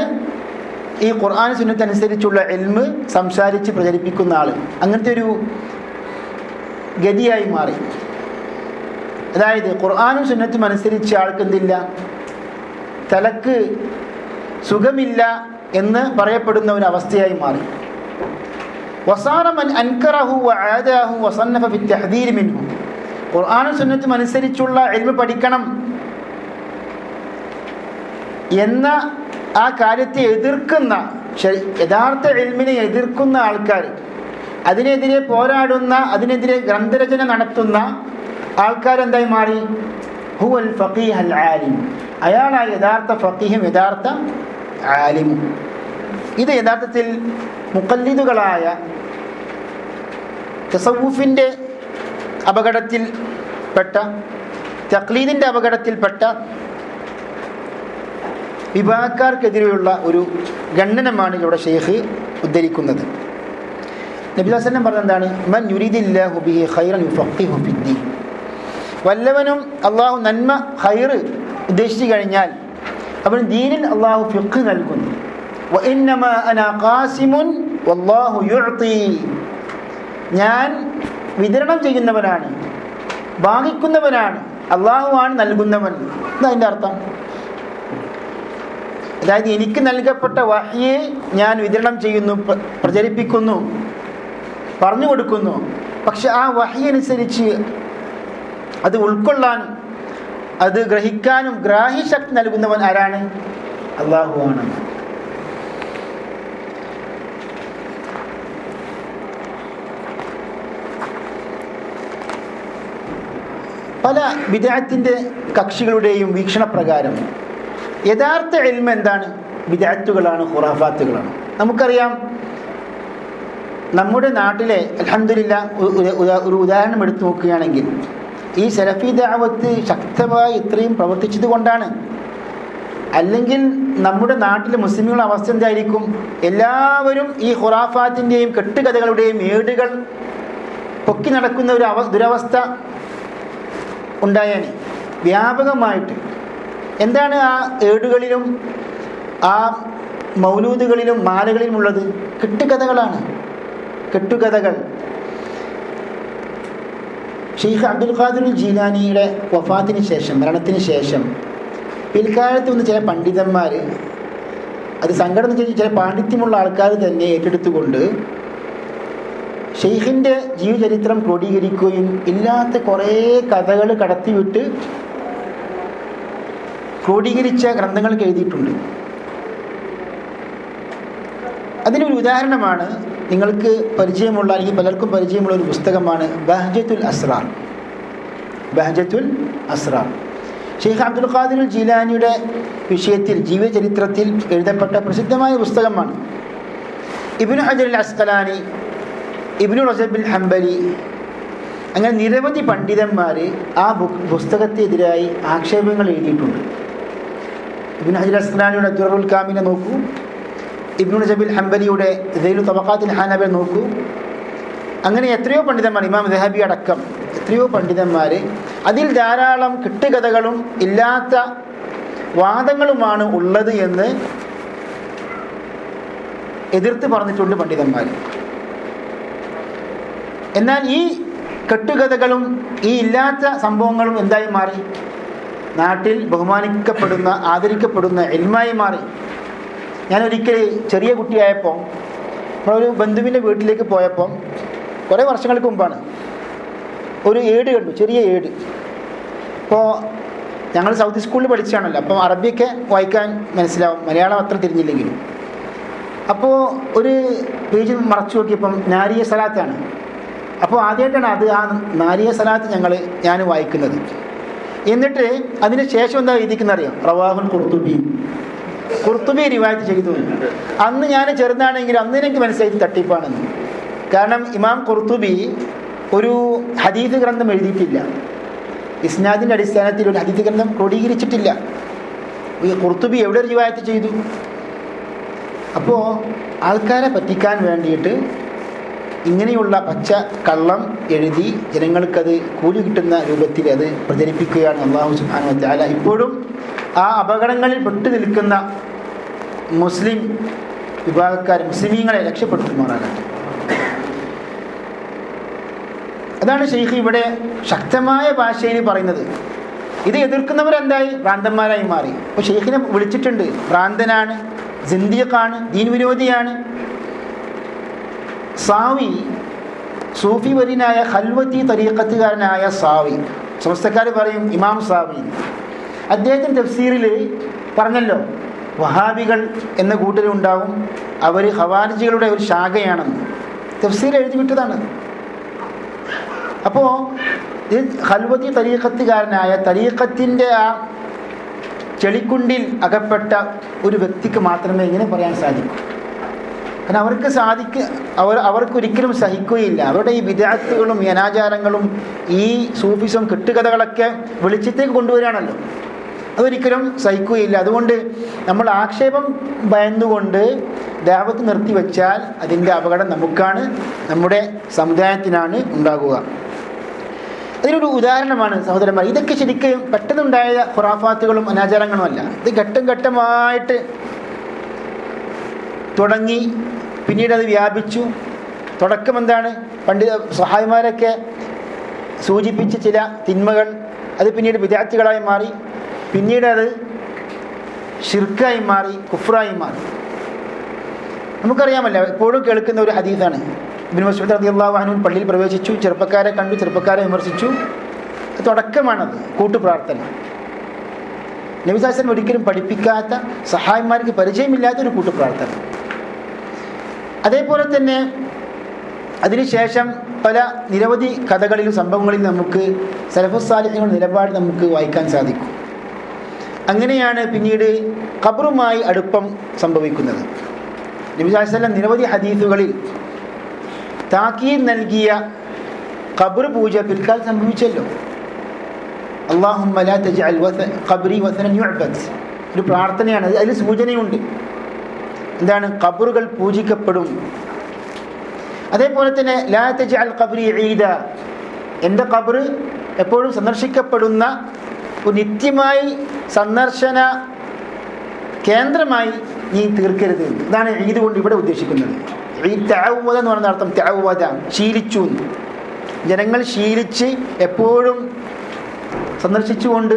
ഈ ഖുർആൻ സുന്നത്ത് അനുസരിച്ചുള്ള ഇൽമ് സംസാരിച്ച് പ്രചരിപ്പിക്കുന്ന ആൾ. അങ്ങനത്തെ ഒരു ഗതിയായി മാറി. അതായത് ഖുർആനും സുന്നത്തും അനുസരിച്ച ആൾക്ക് എന്തില്ല? തലക്ക് സുഖമില്ല എന്ന് പറയപ്പെടുന്ന ഒരു അവസ്ഥയായി മാറി. വസാറ മൻ അൻകറഹു വആദാഹു വസന്നഫ ഫി തഹ്ദീർ മിൻഹു. ഖുർആനും സുന്നത്തും അനുസരിച്ചുള്ള ഇൽമ് പഠിക്കണം എന്ന ആ കാര്യത്തെ എതിർക്കുന്ന, യഥാർത്ഥ ഇൽമിനെ എതിർക്കുന്ന ആൾക്കാർ, അതിനെതിരെ പോരാടുന്ന, അതിനെതിരെ ഗ്രന്ഥരചന നടത്തുന്ന ആൾക്കാരെന്തായി മാറി? ഹുവൽ ഫഖീഹ് അൽ ആലിം. അയാളാണ് യഥാർത്ഥ ഫഖീഹും യഥാർത്ഥ ആലിമും. ഇത് യഥാർത്ഥത്തിൽ മുഖല്ലിദുകളായ തസവ്വുഫിൻ്റെ അപകടത്തിൽപ്പെട്ട, തഖ്ലീദിൻ്റെ അപകടത്തിൽപ്പെട്ട വിഭാഗക്കാർക്കെതിരെയുള്ള ഒരു ഖണ്ഡനമാണ് ഇവിടെ ഷെയ്ഖ് ഉദ്ധരിക്കുന്നത്. നബി സല്ലല്ലാഹു അലൈഹി വസല്ലം പറഞ്ഞത് എന്താണ്? മൻ യുരീദില്ലാഹു ബിഹി ഖൈറൻ യുഫഖിഹു ഫിദ്ദീൻ. വല്ലവനും അള്ളാഹു നന്മ ഖൈറ് ഉദ്ദേശിച്ചു കഴിഞ്ഞാൽ അവന് ദീനിൽ അള്ളാഹു ഫിഖ് നൽകുന്നു. വഇന്നമാ അനാ ഖാസിമുൻ വല്ലാഹു യുഅതി, ഞാൻ വിതരണം ചെയ്യുന്നവനാണ്, ഭാഗിക്കുന്നവനാണ്, അള്ളാഹുവാണ് നൽകുന്നവൻ. എന്നതിൻ്റെ അർത്ഥം, അതായത് എനിക്ക് നൽകപ്പെട്ട വഹ്യ് ഞാൻ വിതരണം ചെയ്യുന്നു, പ്രചരിപ്പിക്കുന്നു, പറഞ്ഞു കൊടുക്കുന്നു. പക്ഷെ ആ വഹ്യ് അനുസരിച്ച് അത് ഉൾക്കൊള്ളാനും അത് ഗ്രഹിക്കാനും ഗ്രാഹ്യശക്തി നൽകുന്നവൻ ആരാണ്? അള്ളാഹുവാണ്. പല ബിദ്അത്തിന്റെ കക്ഷികളുടെയും വീക്ഷണപ്രകാരം യഥാർത്ഥ ഇൽമ് എന്താണ്? ബിദ്അത്തുകളാണ്, ഖുറാഫാത്തുകളാണ്. നമുക്കറിയാം, നമ്മുടെ നാട്ടിലെ അൽഹംദുലില്ലാഹ് ഒരു ഉദാഹരണം എടുത്തു നോക്കുകയാണെങ്കിൽ, ഈ സലഫി ദഅവത്ത് ശക്തമായി ഇത്രയും പ്രവർത്തിച്ചത് കൊണ്ടാണ്. അല്ലെങ്കിൽ നമ്മുടെ നാട്ടിലെ മുസ്ലിമുകളുടെ അവസ്ഥ എന്തായിരിക്കും? എല്ലാവരും ഈ ഖുറാഫാത്തിൻ്റെയും കെട്ടുകഥകളുടെയും ഏടുകൾ പൊക്കി നടക്കുന്ന ഒരു ദുരവസ്ഥ ഉണ്ടായേനെ വ്യാപകമായിട്ട്. എന്താണ് ആ ഏടുകളിലും ആ മൗലൂദുകളിലും മാലകളിലും ഉള്ളത്? കെട്ടുകഥകളാണ്, കെട്ടുകഥകൾ. ഷെയ്ഖ് അബ്ദുൽ ഖാദിർ ജീലാനിയുടെ വഫാത്തിന് ശേഷം, മരണത്തിന് ശേഷം, പിൽക്കാലത്ത് വന്ന് ചില പണ്ഡിതന്മാർ, അത് സങ്കടം ചെയ്ത് ചില പാണ്ഡിത്യമുള്ള ആൾക്കാർ തന്നെ ഏറ്റെടുത്തുകൊണ്ട് ഷെയ്ഖിൻ്റെ ജീവചരിത്രം ക്രോഡീകരിക്കുകയും ഇല്ലാത്ത കുറേ കഥകൾ കടത്തിവിട്ട് ക്രോഡീകരിച്ച ഗ്രന്ഥങ്ങൾ എഴുതിയിട്ടുണ്ട്. അതിനൊരു ഉദാഹരണമാണ് നിങ്ങൾക്ക് പരിചയമുള്ള, അല്ലെങ്കിൽ പലർക്കും പരിചയമുള്ള ഒരു പുസ്തകമാണ് ബഹ്ജത്തുൽ അസ്റാർ. ബഹ്ജത്തുൽ അസ്റാർ ഷെയ്ഖ് അബ്ദുൽ ഖാദിർ ജീലാനിയുടെ വിഷയത്തിൽ, ജീവചരിത്രത്തിൽ എഴുതപ്പെട്ട പ്രസിദ്ധമായ പുസ്തകമാണ്. ഇബ്നു ഹജർ അൽ അസ്ഖലാനി, ഇബ്നു റജബ് ഹംബലി, അങ്ങനെ നിരവധി പണ്ഡിതന്മാർ ആ പുസ്തകത്തിനെതിരായി ആക്ഷേപങ്ങൾ എഴുതിയിട്ടുണ്ട്. ഇബ്നു ഹജർ അസ്ഖലാനിയുടെ ദുററുൽ കാമിനെ നോക്കൂ, ഇബ്നു റജബ് ഹംബലിയുടെ ദൈലു തബഖാത്തിൽ ഹാനബ നോക്കൂ. അങ്ങനെ എത്രയോ പണ്ഡിതന്മാർ, ഇമാം ദഹബി അടക്കം എത്രയോ പണ്ഡിതന്മാർ അതിൽ ധാരാളം കെട്ടുകഥകളും ഇല്ലാത്ത വാദങ്ങളുമാണ് ഉള്ളത് എന്ന് എതിർത്ത് പറഞ്ഞിട്ടുണ്ട് പണ്ഡിതന്മാർ. എന്നാൽ ഈ കെട്ടുകഥകളും ഈ ഇല്ലാത്ത സംഭവങ്ങളും എന്തായി മാറി? നാട്ടിൽ ബഹുമാനിക്കപ്പെടുന്ന, ആദരിക്കപ്പെടുന്ന ഇൽമായി മാറി. ഞാനൊരിക്കൽ ചെറിയ കുട്ടിയായപ്പോൾ നമ്മളൊരു ബന്ധുവിൻ്റെ വീട്ടിലേക്ക് പോയപ്പോൾ, കുറേ വർഷങ്ങൾക്ക് മുമ്പാണ്, ഒരു ഏട് കണ്ടു, ചെറിയ ഏട്. അപ്പോൾ ഞങ്ങൾ സൗത്ത് സ്കൂളിൽ പഠിച്ചാണല്ലോ, അപ്പം അറബിയൊക്കെ വായിക്കാൻ മനസ്സിലാവും, മലയാളം അത്ര തിരിഞ്ഞില്ലെങ്കിലും. അപ്പോൾ ഒരു പേജ് മറച്ചു നോക്കിയപ്പം നാരിയ സലാത്താണ്. അപ്പോൾ ആദ്യമായിട്ടാണ് അത് ആ നാരിയ സലാത്ത് ഞാൻ വായിക്കുന്നത്. എന്നിട്ട് അതിന് ശേഷം എന്താ എഴുതിക്കുന്നത് അറിയാം? റവാഹുൽ ഖുർത്തുബി റിവായത്ത് ചെയ്തു. അന്ന് ഞാൻ ചെറുതാണെങ്കിൽ അന്ന് എനിക്ക് മനസ്സിലായി തട്ടിപ്പാണെന്ന്. കാരണം ഇമാം ഖുർത്തുബി ഒരു ഹദീസ് ഗ്രന്ഥം എഴുതിയിട്ടില്ല, ഇസ്നാദിൻ്റെ അടിസ്ഥാനത്തിൽ ഒരു ഹദീസ് ഗ്രന്ഥം ക്രോഡീകരിച്ചിട്ടില്ല. ഈ ഖുർത്തുബി എവിടെ റിവായത്ത് ചെയ്തു? അപ്പോൾ ആൾക്കാരെ പറ്റിക്കാൻ വേണ്ടിയിട്ട് ഇങ്ങനെയുള്ള പച്ച കള്ളം എഴുതി ജനങ്ങൾക്കത് കൂലി കിട്ടുന്ന രൂപത്തിൽ അത് പ്രചരിപ്പിക്കുകയാണ് അല്ലാഹു സുബ്ഹാനഹു വ തആല. ഇപ്പോഴും ആ അപകടങ്ങളിൽ പെട്ടു നിൽക്കുന്ന മുസ്ലിം വിഭാഗക്കാർ, മുസ്ലിമീങ്ങളെ രക്ഷപ്പെടുത്തുമാറാകട്ടെ. അതാണ് ഷെയ്ഖ് ഇവിടെ ശക്തമായ ഭാഷയിൽ പറയുന്നത്. ഇത് എതിർക്കുന്നവരെന്തായി? ഭ്രാന്തന്മാരായി മാറി. അപ്പോൾ ഷെയ്ഖിനെ വിളിച്ചിട്ടുണ്ട്, ഭ്രാന്തനാണ്, സിന്ദീഖാണ്, ദീൻ വിരോധിയാണ്. സാവി, സൂഫി വര്യനായ ഖൽവത്തി തരീഖത്തുകാരനായ സാവി, സമസ്തക്കാർ പറയും ഇമാം സാവി, അദ്ദേഹത്തിൻ്റെ തഫ്സീറിൽ പറഞ്ഞല്ലോ, വഹാബികൾ എന്ന കൂട്ടരുണ്ടാവും, അവർ ഖവാരിജികളുടെ ഒരു ശാഖയാണെന്ന് തഫ്സീർ എഴുതി വിട്ടതാണ്. അപ്പോൾ ഇത് ഖൽവത്തി തരീഖത്തുകാരനായ, തരീഖത്തിൻ്റെ ആ ചെളിക്കുണ്ടിൽ അകപ്പെട്ട ഒരു വ്യക്തിക്ക് മാത്രമേ ഇങ്ങനെ പറയാൻ സാധിക്കൂ. കാരണം അവർക്കൊരിക്കലും സഹിക്കുകയില്ല. അവരുടെ ഈ ബിദ്അത്തുകളും ഈ അനാചാരങ്ങളും ഈ സൂഫിസം കെട്ടുകഥകളൊക്കെ വെളിച്ചത്തേക്ക് കൊണ്ടുവരികയാണല്ലോ, അതൊരിക്കലും സഹിക്കുകയില്ല. അതുകൊണ്ട് നമ്മൾ ആക്ഷേപം ഭയന്നുകൊണ്ട് ദഅവത്ത് നിർത്തിവെച്ചാൽ അതിൻ്റെ അപകടം നമുക്കാണ്, നമ്മുടെ സമുദായത്തിനാണ് ഉണ്ടാകുക. അതിനൊരു ഉദാഹരണമാണ് സഹോദരന്മാർ. ഇതൊക്കെ ശരിക്കും പെട്ടെന്നുണ്ടായ ഖുറാഫാത്തുകളും അനാചാരങ്ങളും അല്ല. ഇത് ഘട്ടം ഘട്ടമായിട്ട് തുടങ്ങി, പിന്നീട് അത് വ്യാപിച്ചു. തുടക്കം എന്താണ്? സഹായിമാരൊക്കെ സൂചിപ്പിച്ച ചില തിന്മകൾ, അത് പിന്നീട് വിദ്യാർത്ഥികളായി മാറി, പിന്നീട് അത് ഷിർക്കായി മാറി, കുഫ്റായി മാറി. നമുക്കറിയാമല്ലോ, എപ്പോഴും കേൾക്കുന്ന ഒരു ഹദീസാണ്. ഇബ്നു മസ്ഊദ് റളിയല്ലാഹു അൻഹു പള്ളിയിൽ പ്രവേശിച്ചു, ചെറുപ്പക്കാരെ കണ്ടു, ചെറുപ്പക്കാരെ വിമർശിച്ചു. തുടക്കമാണത്, കൂട്ടുപ്രാർത്ഥന. നബി സല്ലല്ലാഹു അലൈഹി വസല്ലം ഒരിക്കലും പഠിപ്പിക്കാത്ത, സഹായിമാർക്ക് പരിചയമില്ലാത്ത ഒരു കൂട്ടുപ്രാർത്ഥന. അതേപോലെ തന്നെ അതിനുശേഷം പല നിരവധി കഥകളിലും സംഭവങ്ങളിലും നമുക്ക് സലഫുസ് സാലിഹ്യങ്ങളുടെ നിലപാട് നമുക്ക് വായിക്കാൻ സാധിക്കും. അങ്ങനെയാണ് പിന്നീട് ഖബറുമായി അടുപ്പം സംഭവിക്കുന്നത്. നബി സല്ലല്ലാഹു അലൈഹി വസല്ലം നിരവധി ഹദീസുകളിൽ താക്കീത് നൽകിയ ഖബർ പൂജ പിൽക്കാലം സംഭവിച്ചല്ലോ. അല്ലാഹുമ്മ ലാ തജ്അൽ ഖബ്രി വസനൻ യുഅബദ്, ഒരു പ്രാർത്ഥനയാണ്. അതിൽ സൂചനയുണ്ട്. എന്താണ്? ഖബറുകൾ പൂജിക്കപ്പെടും. അതേപോലെ തന്നെ ലാ തജ്അൽ ഖബ്രി ഈദ, എൻ്റെ ഖബർ എപ്പോഴും സന്ദർശിക്കപ്പെടുന്ന ഒരു നിത്യമായി സന്ദർശന കേന്ദ്രമായി നീ തീർക്കരുത്. ഇതാണ് ഈദ് കൊണ്ട് ഇവിടെ ഉദ്ദേശിക്കുന്നത്. ഈദ് തഅവ്വദ എന്ന് പറയുന്ന അർത്ഥം തഅവ്വദ, ശീലിച്ചു. ജനങ്ങൾ ശീലിച്ച് എപ്പോഴും സന്ദർശിച്ചുകൊണ്ട്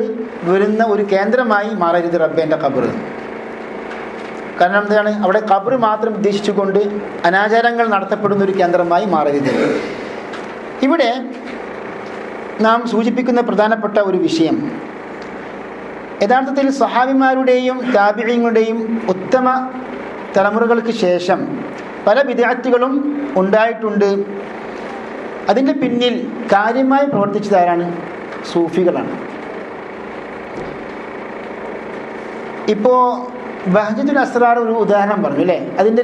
വരുന്ന ഒരു കേന്ദ്രമായി മാറരുത് റബ്ബേൻ്റെ ഖബർ. കാരണം എന്താണ്? അവിടെ ഖബർ മാത്രം ഉദ്ദേശിച്ചുകൊണ്ട് അനാചാരങ്ങൾ നടത്തപ്പെടുന്ന ഒരു കേന്ദ്രമായി മാറരുത്. ഇവിടെ നാം സൂചിപ്പിക്കുന്ന പ്രധാനപ്പെട്ട ഒരു വിഷയം, യഥാർത്ഥത്തിൽ സഹാബിമാരുടെയും താബിഈങ്ങളുടെയും ഉത്തമ തലമുറകൾക്ക് ശേഷം പല ബിദ്അത്തുകളും ഉണ്ടായിട്ടുണ്ട്. അതിൻ്റെ പിന്നിൽ കാര്യമായി പ്രവർത്തിച്ചതാരാണ്? സൂഫികളാണ്. ഇപ്പോൾ ബഹ്ജത്തുൽ അസ്റാർ ഒരു ഉദാഹരണം പറഞ്ഞു അല്ലേ? അതിൻ്റെ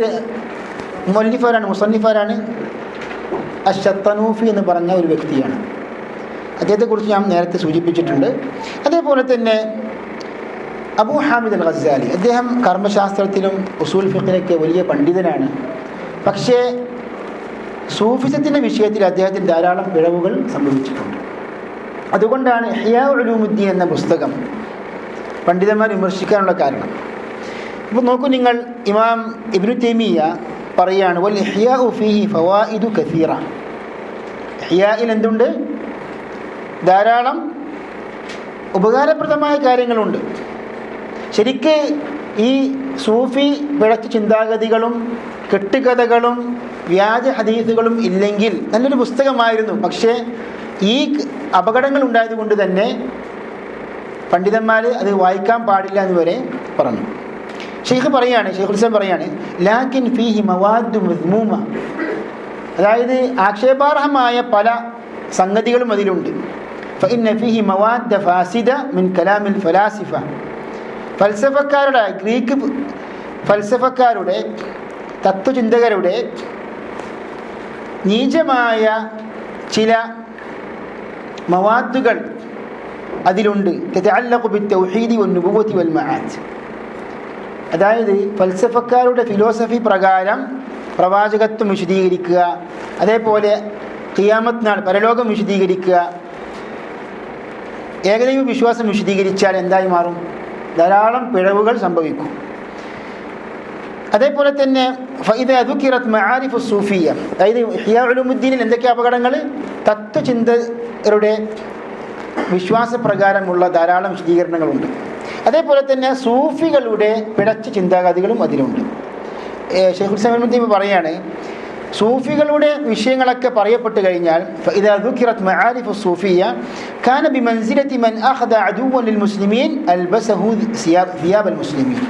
മുസന്നിഫാരാണ് അശ്ശത്തനൂഫി എന്ന് പറഞ്ഞ ഒരു വ്യക്തിയാണ്. അദ്ദേഹത്തെക്കുറിച്ച് ഞാൻ നേരത്തെ സൂചിപ്പിച്ചിട്ടുണ്ട്. അതേപോലെ തന്നെ അബൂ ഹാമിദ് അൽ ഗസാലി, അദ്ദേഹം കർമ്മശാസ്ത്രത്തിലും ഉസൂൽ ഫിഖിലൊക്കെ വലിയ പണ്ഡിതനാണ്. പക്ഷേ സൂഫിസത്തിൻ്റെ വിഷയത്തിൽ അദ്ദേഹത്തിന് ധാരാളം പിഴവുകൾ സംഭവിച്ചിട്ടുണ്ട്. അതുകൊണ്ടാണ് ഇഹ്യാ ഉലൂമുദ്ദീൻ എന്ന പുസ്തകം പണ്ഡിതന്മാർ വിമർശിക്കാനുള്ള കാരണം. ഇപ്പോൾ നോക്കൂ നിങ്ങൾ, ഇമാം ഇബ്നു തൈമിയ്യ പറയുകയാണ്, വൽ ഇഹ്യാഉ ഫീഹി ഫവായിദു കസീറ. ഇഹ്യായിൽ എന്തുണ്ട്? ധാരാളം ഉപകാരപ്രദമായ കാര്യങ്ങളുണ്ട്. ശരിക്ക് ഈ സൂഫി പിഴച്ച ചിന്താഗതികളും കെട്ടുകഥകളും വ്യാജ ഹദീസുകളും ഇല്ലെങ്കിൽ നല്ലൊരു പുസ്തകമായിരുന്നു. പക്ഷേ ഈ അപകടങ്ങൾ ഉണ്ടായതുകൊണ്ട് തന്നെ പണ്ഡിതന്മാർ അത് വായിക്കാൻ പാടില്ല എന്ന് വരെ പറഞ്ഞു. ഷെയ്ഖുൽ ഇസ്ലാം പറയാണ്, ലാക്കിൻ ഫീഹി മവാദു മദ്മൂമ, അതായത് ആക്ഷേപാർഹമായ പല സംഗതികളും അതിലുണ്ട്. ഫഇന്ന ഫീഹി മവാദ ഫാസിദ മിൻ കലാമിൽ ഫലാസിഫ, ഫൽസഫക്കാരുടെ, ഗ്രീക്ക് ഫൽസഫക്കാരുടെ, തത്വചിന്തകരുടെ നീചമായ ചില മവാദുകൾ അതിലുണ്ട്. തതഅല്ലഖു ബിത്തൗഹീദി വന്നുബുവ്വതി വൽ മആദ്, അതായത് ഫൽസഫക്കാരുടെ ഫിലോസഫി പ്രകാരം പ്രവാചകത്വം വിശദീകരിക്കുക, അതേപോലെ ഖിയാമത്ത് നാൾ, പരലോകം വിശദീകരിക്കുക. ഏകദൈവ വിശ്വാസം വിശദീകരിച്ചാൽ എന്തായി മാറും? ധാരാളം പിഴവുകൾ സംഭവിക്കും. അതേപോലെ തന്നെ ഫഇദാ ദുകിറത് മആരിഫു സൂഫിയ്യ, അതായത് ഇഹ്യാ ഉലൂമുദ്ദീനിൽ എന്തൊക്കെ അപകടങ്ങൾ? തത്വചിന്തകരുടെ വിശ്വാസപ്രകാരമുള്ള ധാരാളം വിശദീകരണങ്ങളുണ്ട്. അതേപോലെ തന്നെ സൂഫികളുടെ പിഴച്ച ചിന്താഗതികളും അതിലുണ്ട്. ഷെയ്ഖുൽ ഇസ്ലാം ഇബ്നു തൈമിയ്യ പറയാണ്, സൂഫികളുടെ വിഷയങ്ങളൊക്കെ പറയപ്പെട്ട് കഴിഞ്ഞാൽ ഫഇദാ ദുകിറത് മആരിഫു സൂഫിയ്യ കാന ബിമൻസിലതി മൻ അഖദ അദുവൻ ലിൽ മുസ്ലിമീൻ അൽബസഹു സിയാബൽ മുസ്ലിമീൻ,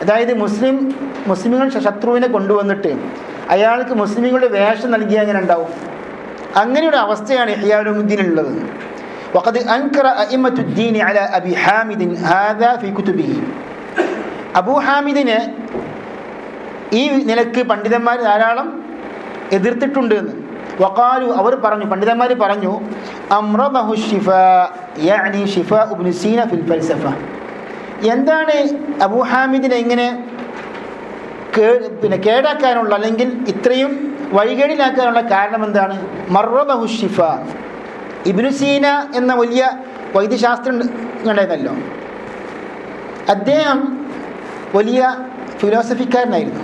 അതായത് മുസ്ലിമുകൾ ശത്രുവിനെ കൊണ്ടുവന്നിട്ട് അയാൾക്ക് മുസ്ലിമുകളുടെ വേഷം നൽകിയാൽ അങ്ങനെ ഉണ്ടാവും. അങ്ങനെയൊരു അവസ്ഥയാണ് ഇഹ്യാ ഉലൂമുദ്ദീനിലുള്ളത്. വഖദ് അൻകറ അഇമ്മത്തുദ്ദീൻ അലാ അബി ഹാമിദിൻ ഹാദാ ഫീ കുതുബിഹി, അബൂ ഹാമിദിനെ ഈ നിലക്ക് പണ്ഡിതന്മാർ ധാരാളം എതിർത്തിട്ടുണ്ട് എന്ന്. വഖാലു, അവർ പറഞ്ഞു, പണ്ഡിതന്മാർ പറഞ്ഞു, അംറദഹു ശിഫാ യഅനി ശിഫാ ഇബ്നു സീന ഫിൽ ഫൽസഫ, എന്താണ് അബൂ ഹാമിദിനെ ഇങ്ങനെ കേടാക്കാനുള്ള, അല്ലെങ്കിൽ ഇത്രയും വഴികേടിലാക്കാനുള്ള കാരണം എന്താണ്? മർറദഹു ശിഫാ, ഇബ്നു സീന എന്ന വലിയ വൈദ്യശാസ്ത്രം ഉണ്ടായിരുന്നല്ലോ, അദ്ദേഹം വലിയ ഫിലോസഫിക്കാരനായിരുന്നു,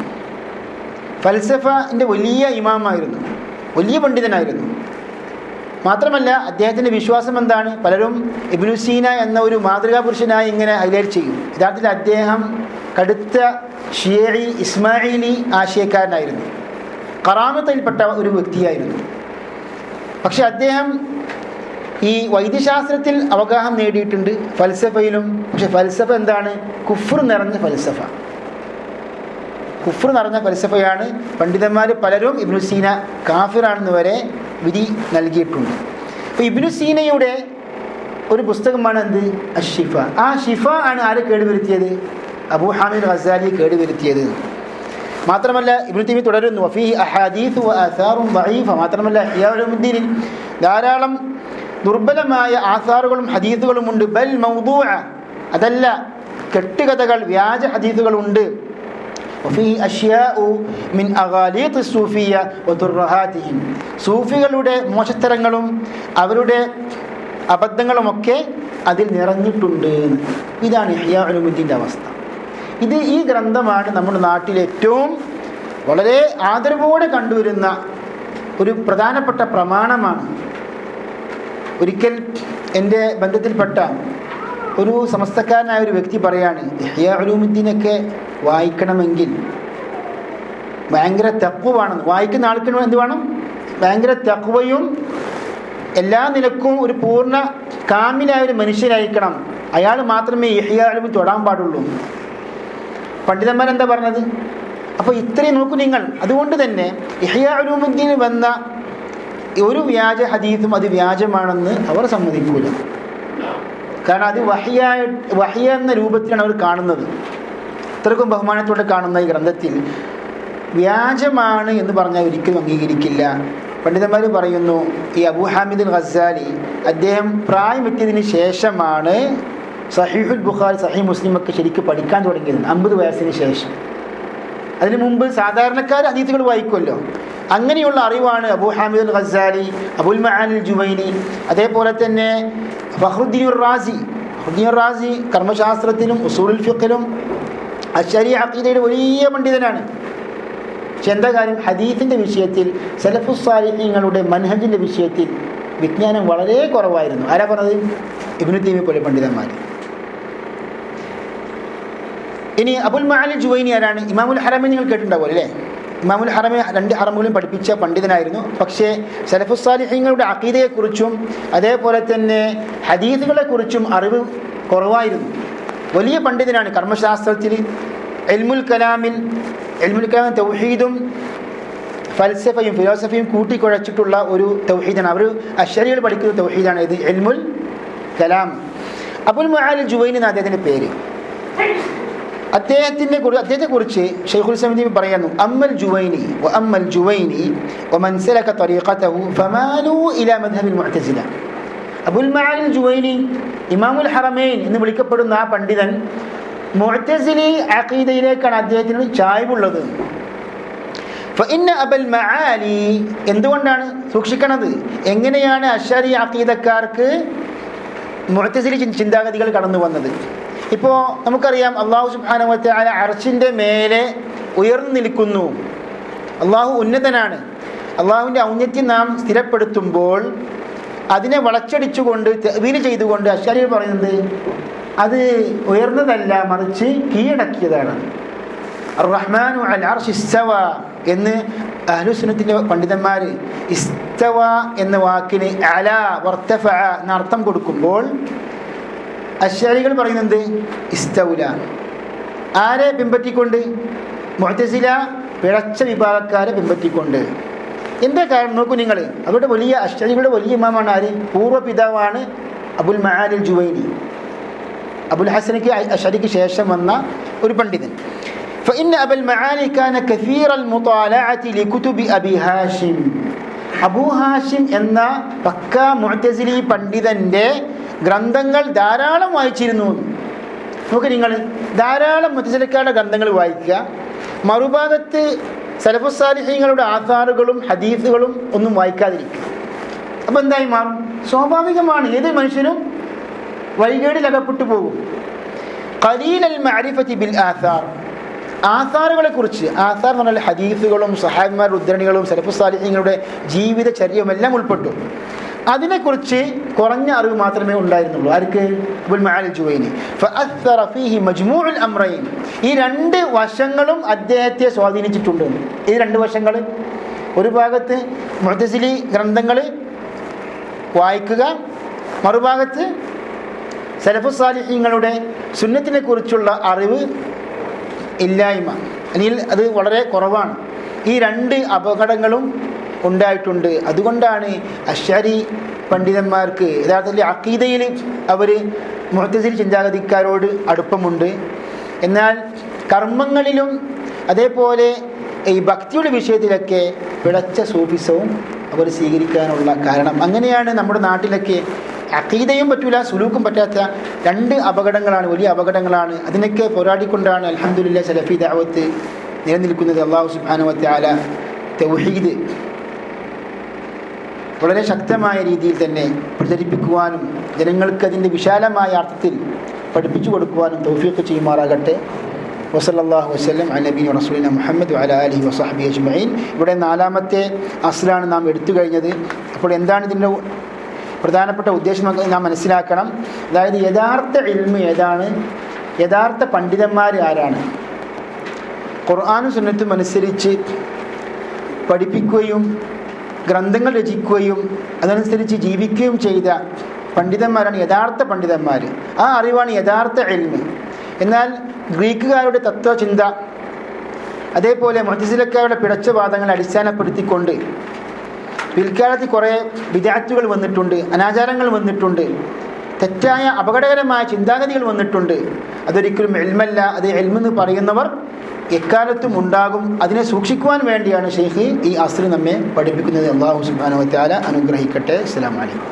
ഫൽസഫൻ്റെ വലിയ ഇമാമായിരുന്നു, വലിയ പണ്ഡിതനായിരുന്നു. മാത്രമല്ല അദ്ദേഹത്തിൻ്റെ വിശ്വാസം എന്താണ്? പലരും ഇബ്നു സീന എന്ന ഒരു മാതൃകാ പുരുഷനായി ഇങ്ങനെ ഹൈലൈറ്റ് ചെയ്യും. യഥാർത്ഥത്തിൽ അദ്ദേഹം കടുത്ത ഷിയഈ ഇസ്മായിലി ആശയക്കാരനായിരുന്നു, കറാമത്തിൽപ്പെട്ട ഒരു വ്യക്തിയായിരുന്നു. പക്ഷെ അദ്ദേഹം ഈ വൈദ്യശാസ്ത്രത്തിൽ അവഗാഹം നേടിയിട്ടുണ്ട്, ഫൽസഫയിലും. പക്ഷെ ഫൽസഫ എന്താണ്? കുഫ്ർ നിറഞ്ഞ ഫൽസഫ, കുഫ്ർ നിറഞ്ഞ ഫൽസഫയാണ്. പണ്ഡിതന്മാർ പലരും ഇബ്നു സീന കാഫിറാണെന്ന് വരെ വിധി നൽകിയിട്ടുണ്ട്. അപ്പോൾ ഇബ്നു സീനയുടെ ഒരു പുസ്തകമാണ് എന്ത്? അഷ്ഷിഫ. ആ ഷിഫ ആണ് ആരെ കേടുവരുത്തിയത്? അബൂ ഹാമിദ് ഗസാലി കേടുവരുത്തിയത്. മാത്രമല്ല ഇബ്നു തൈമിയ്യ തുടരുന്നു, വഫീഹി അഹാദീസ് വആസാറുൻ ദഈഫ. മാത്രമല്ല ഇഹ്യാ ഉലുമുദ്ദീനിൽ ധാരാളം ദുർബലമായ ആസാറുകളും ഹദീസുകളും ഉണ്ട്. ബൽ മൗദൂഅ, അതല്ല കെട്ടുകഥകൾ, വ്യാജ ഹദീസുകളുണ്ട്. വഫീഹി അശ്യാഉ മിൻ അഗാലീത്ത് സൂഫിയ്യ വദുർറഹാതിഹിം. സൂഫികളുടെ മോശത്തരങ്ങളും അവരുടെ അബദ്ധങ്ങളുമൊക്കെ അതിൽ നിറഞ്ഞിട്ടുണ്ട്. ഇതാണ് ഇഹ്യാ ഉലുമുദ്ദീൻ്റെ അവസ്ഥ. ഈ ഗ്രന്ഥമാണ് നമ്മുടെ നാട്ടിൽ ഏറ്റവും വളരെ ആദരവോടെ കണ്ടുവരുന്ന ഒരു പ്രധാനപ്പെട്ട പ്രമാണമാണ്. ഒരിക്കൽ എൻ്റെ ബന്ധത്തിൽപ്പെട്ട ഒരു സമസ്തക്കാരനായ ഒരു വ്യക്തി പറയാണ്, ഇഹ്യാ ഉലൂമുദ്ദീനൊക്കെ വായിക്കണമെങ്കിൽ ഭയങ്കര തഖ്വയാണെന്ന്. വായിക്കുന്ന ആൾക്കിന് എന്ത് വേണം? ഭയങ്കര തഖ്വയും എല്ലാ നിലക്കും ഒരു പൂർണ്ണ കാമിലായ ഒരു മനുഷ്യനായിരിക്കണം. അയാൾ മാത്രമേ ഇഹ്യാ ഉലൂമുദ്ദീൻ തൊടാൻ പാടുള്ളൂ. പണ്ഡിതന്മാരെന്താ പറഞ്ഞത്? അപ്പോൾ ഇത്രയും നോക്കൂ നിങ്ങൾ. അതുകൊണ്ട് തന്നെ ഇഹ്യാ ഉലൂമുദ്ദീൻ വന്ന ഒരു വ്യാജ ഹദീസും അത് വ്യാജമാണെന്ന് അവർ സമ്മതിക്കൂല. കാരണം അത് വഹ്യ എന്ന രൂപത്തിലാണ് അവർ കാണുന്നത്. ഇത്രക്കും ബഹുമാനത്തോടെ കാണുന്ന ഈ ഗ്രന്ഥത്തിൽ വ്യാജമാണ് എന്ന് പറഞ്ഞാൽ ഒരിക്കലും അംഗീകരിക്കില്ല. പണ്ഡിതന്മാർ പറയുന്നു, ഈ അബൂ ഹാമിദ് ഗസാലി അദ്ദേഹം പ്രായമെത്തിയതിന് ശേഷമാണ് സഹീഹുൽ ബുഖാരി, സഹീഹ് മുസ്ലിമൊക്കെ ശരിക്കും പഠിക്കാൻ തുടങ്ങിയത്, 50 വയസ്സിന് ശേഷം. അതിനു മുമ്പ് സാധാരണക്കാർ ഹദീസുകൾ വായിക്കുമല്ലോ, അങ്ങനെയുള്ള അറിവാണ് അബൂ ഹാമിദ് ഗസാലി, അബുൽ മആനിൽ ജുവൈനി, അതേപോലെ തന്നെ ഫഖ്റുദ്ദീൻ റാസി കർമ്മശാസ്ത്രത്തിലും ഉസൂലുൽ ഫിഖ്ഹിലും അശ്ശരീ അഖീദയുടെ വലിയ പണ്ഡിതനാണ്. പക്ഷെ എന്താ കാര്യം? ഹദീസിൻ്റെ വിഷയത്തിൽ സലഫുസ് സാലിഹീങ്ങളുടെ മൻഹജിൻ്റെ വിഷയത്തിൽ വിജ്ഞാനം വളരെ കുറവായിരുന്നു. ആരാ പറഞ്ഞത്? ഇബ്നു തൈമിയ്യ പോലെ പണ്ഡിതന്മാർ. ഇനി അബുൽ മആനിൽ ജുവൈനി ആരാണ്? ഇമാമുൽ ഹറമൈൻ നിങ്ങൾ കേട്ടിട്ടുണ്ടാവും അല്ലേ? ഇമാമുൽ ഹറമൈൻ 2 ഹറമുകളും പഠിപ്പിച്ച പണ്ഡിതനായിരുന്നു. പക്ഷേ സലഫുസ് സാലിഹീങ്ങളുടെ അഖീദയെക്കുറിച്ചും അതേപോലെ തന്നെ ഹദീസുകളെക്കുറിച്ചും അറിവ് കുറവായിരുന്നു. വലിയ പണ്ഡിതനാണ്. കർമ്മശാസ്ത്രത്തിൽ ഇൽമുൽ കലാമിൽ തൗഹീദും ഫൽസഫയും ഫിലോസഫിയും കൂട്ടിക്കുഴച്ചിട്ടുള്ള ഒരു തൗഹീദാണ്. അവർ അശ്ശരികൾ പഠിക്കുന്ന തൗഹീദാണ് ഇത് ഇൽമുൽ കലാം. അബുൽ മആനിൽ ജുവൈനി എന്ന അദ്ദേഹത്തിൻ്റെ പേര്. അദ്ദേഹത്തെക്കുറിച്ച് ശൈഖുൽ ഇസ്ലാം ഇബ്നു പറയുന്നു, അമ്മൽ ജുവൈനി വമൻ സലക തരീഖതഹു ഫമാലു ഇലാ മദ്ഹബിൽ മുഅ്തസില. അബുൽ മആനിൽ ജുവൈനി ഇമാമുൽ ഹറമൈൻ എന്ന് വിളിക്കപ്പെടുന്ന ആ പണ്ഡിതൻ മുഅ്തസിലി അഖീദയിലേക്കാണ് അദ്ദേഹത്തിന് ചായ്വുള്ളത്. ഫഇന്ന അബൽ മആലി, എന്തുകൊണ്ടാണ് സൂക്ഷിക്കണത്? എങ്ങനെയാണ് അശ്ശരി അഖീദക്കാർക്ക് മുഅ്തസിലി ചിന്താഗതികൾ കടന്നു വന്നത്? ഇപ്പോൾ നമുക്കറിയാം, അല്ലാഹു സുബ്ഹാനഹു വ തആല അർശിൻ്റെ മേലെ ഉയർന്നു നിൽക്കുന്നു. അള്ളാഹു ഉന്നതനാണ്. അള്ളാഹുവിൻ്റെ ഔന്നത്യം നാം സ്ഥിരപ്പെടുത്തുമ്പോൾ അതിനെ വളച്ചടിച്ചുകൊണ്ട് തഅ്വീൽ ചെയ്തുകൊണ്ട് അശ്ശരികൾ പറയുന്നത് അത് ഉയർന്നതല്ല, മറിച്ച് കീഴടക്കിയതാണ്. അർ-റഹ്മാനു അൽ അർശി ഇസ്തവ എന്ന് അഹ്ലുസുന്നത്തിൻ്റെ പണ്ഡിതന്മാർ ഇസ്തവ എന്ന വാക്കിന് അലാ വർത്തഫഅ എന്ന അർത്ഥം കൊടുക്കുമ്പോൾ അശ്ശരികൾ പറയുന്നത് ഇസ്തൗല. ആരെ പിൻപറ്റിക്കൊണ്ട്? മുഅ്തസില പിഴച്ച വിഭാഗക്കാരെ പിൻപറ്റിക്കൊണ്ട്. എന്താ കാരണം നോക്കൂ നിങ്ങൾ. അവരുടെ വലിയ അശ്ശരികളുടെ വലിയ ഇമാമാണ് ആര്? പൂർവ്വ പിതാവാണ് അബുൽ മആനിൽ ജുവൈനി. അബുൽ ഹസനക്ക് അശ്ശരിക്ക് ശേഷം വന്ന ഒരു പണ്ഡിതൻ. فإن أبا المعالي كان كثير المطالعة لكتب أبي هاشم. അബൂ ഹാഷിം എന്ന പക്ക മുഅ്തസിലി പണ്ഡിതൻ്റെ ഗ്രന്ഥങ്ങൾ ധാരാളം വായിച്ചിരുന്നു. നോക്ക് നിങ്ങൾ, ധാരാളം മുഅ്തസിലക്കാരുടെ ഗ്രന്ഥങ്ങൾ വായിക്കുക, മറുഭാഗത്ത് സലഫുസ് സാലിഹീങ്ങളുടെ ആസാറുകളും ഹദീസുകളും ഒന്നും വായിക്കാതിരിക്കുക. അപ്പോൾ എന്തായി മാറും? സ്വാഭാവികമാണ്, ഏത് മനുഷ്യനും വഴികേടിൽ അകപ്പെട്ടു പോകും. ഖലീലൽ മഅരിഫതി ബിൽ ആഥാർ, ആധാറുകളെ കുറിച്ച്, ആധാർ എന്ന് പറഞ്ഞാൽ ഹദീസുകളും സഹാബിമാരുടെ ഉദ്ധരണികളും സലഫു സാലിഹീങ്ങളുടെ ജീവിതചര്യവും എല്ലാം ഉൾപ്പെട്ടു. അതിനെക്കുറിച്ച് കുറഞ്ഞ അറിവ് മാത്രമേ ഉണ്ടായിരുന്നുള്ളൂ. ആർക്ക്? അബുൽ മആലി ജുവൈനി. ഫഅസ്സറ ഫീഹി മജ്മൂഉൽ അംറൈൻ, ഈ രണ്ട് വശങ്ങളും അദ്ദേഹത്തെ സ്വാധീനിച്ചിട്ടുണ്ട്. ഈ രണ്ട് വശങ്ങൾ, ഒരു ഭാഗത്ത് മുഅ്തസിലി ഗ്രന്ഥങ്ങൾ വായിക്കുക, മറുഭാഗത്ത് സലഫു സാലിഹീങ്ങളുടെ സുന്നത്തിനെ കുറിച്ചുള്ള അറിവ് ഇല്ലായ്മ, അല്ലെങ്കിൽ അത് വളരെ കുറവാണ്. ഈ രണ്ട് അപകടങ്ങളും ഉണ്ടായിട്ടുണ്ട്. അതുകൊണ്ടാണ് അശ്ശാരി പണ്ഡിതന്മാർക്ക് യഥാർത്ഥത്തിൽ അഖീദയിൽ അവർ മുഅ്തസിലി ചിന്താഗതിക്കാരോട് അടുപ്പമുണ്ട്, എന്നാൽ കർമ്മങ്ങളിലും അതേപോലെ ഈ ഭക്തിയുടെ വിഷയത്തിലൊക്കെ പിഴച്ച സൂഫിസവും അവർ സ്വീകരിക്കാനുള്ള കാരണം. അങ്ങനെയാണ് നമ്മുടെ നാട്ടിലൊക്കെ അഖീദയും പറ്റൂല, സുലൂക്കും പറ്റാത്ത രണ്ട് അപകടങ്ങളാണ്, വലിയ അപകടങ്ങളാണ്. അതിനൊക്കെ പോരാടിക്കൊണ്ടാണ് അൽഹംദുലില്ലാഹ് സലഫി ദഅവത്ത് നിലനിൽക്കുന്നത്. അല്ലാഹു സുബ്ഹാനഹു വ തആല തൗഹീദ് വളരെ ശക്തമായ രീതിയിൽ തന്നെ പ്രചരിപ്പിക്കുവാനും ജനങ്ങൾക്ക് അതിൻ്റെ വിശാലമായ അർത്ഥത്തിൽ പഠിപ്പിച്ചു കൊടുക്കുവാനും തൗഫീഖ് ചെയ്യുമാറാകട്ടെ. വസല്ലല്ലാഹു വസല്ലം അലാ നബിയിന റസൂലിന മുഹമ്മദ് വഅലാ ആലിഹി വസഹ്ബിഹി അജ്മഈൻ. ഇവിടെ നാലാമത്തെ അസ്ലാണ് നാം എടുത്തു കഴിഞ്ഞത്. അപ്പോൾ എന്താണ് ഇതിൻ്റെ പ്രധാനപ്പെട്ട ഉദ്ദേശം നാം മനസ്സിലാക്കണം. അതായത് യഥാർത്ഥ ഇൽമ് ഏതാണ്, യഥാർത്ഥ പണ്ഡിതന്മാർ ആരാണ്, ഖുർആനും സുന്നത്തും അനുസരിച്ച് പഠിപ്പിക്കുകയും ഗ്രന്ഥങ്ങൾ രചിക്കുകയും അതനുസരിച്ച് ജീവിക്കുകയും ചെയ്ത പണ്ഡിതന്മാരാണ് യഥാർത്ഥ പണ്ഡിതന്മാർ. ആ അറിവാണ് യഥാർത്ഥ ഇൽമ്. എന്നാൽ ഗ്രീക്കുകാരുടെ തത്വചിന്ത, അതേപോലെ മുഅ്തസിലക്കാരുടെ പിഴച്ച വാദങ്ങളെ അടിസ്ഥാനപ്പെടുത്തിക്കൊണ്ട് പിൽക്കാലത്ത് കുറേ ബിദ്അത്തുകൾ വന്നിട്ടുണ്ട്, അനാചാരങ്ങൾ വന്നിട്ടുണ്ട്, തെറ്റായ അപകടകരമായ ചിന്താഗതികൾ വന്നിട്ടുണ്ട്. അതൊരിക്കലും ഇൽമല്ല. അത് ഇൽമെന്ന് പറയുന്നവർ എക്കാലത്തും ഉണ്ടാകും. അതിനെ സൂക്ഷിക്കുവാൻ വേണ്ടിയാണ് ഷെയ്ഖ് ഈ അസ്ർ നമ്മെ പഠിപ്പിക്കുന്നത്. അല്ലാഹു സുബ്ഹാനഹു വ തആല അനുഗ്രഹിക്കട്ടെ. അസ്സലാമു അലൈക്കും.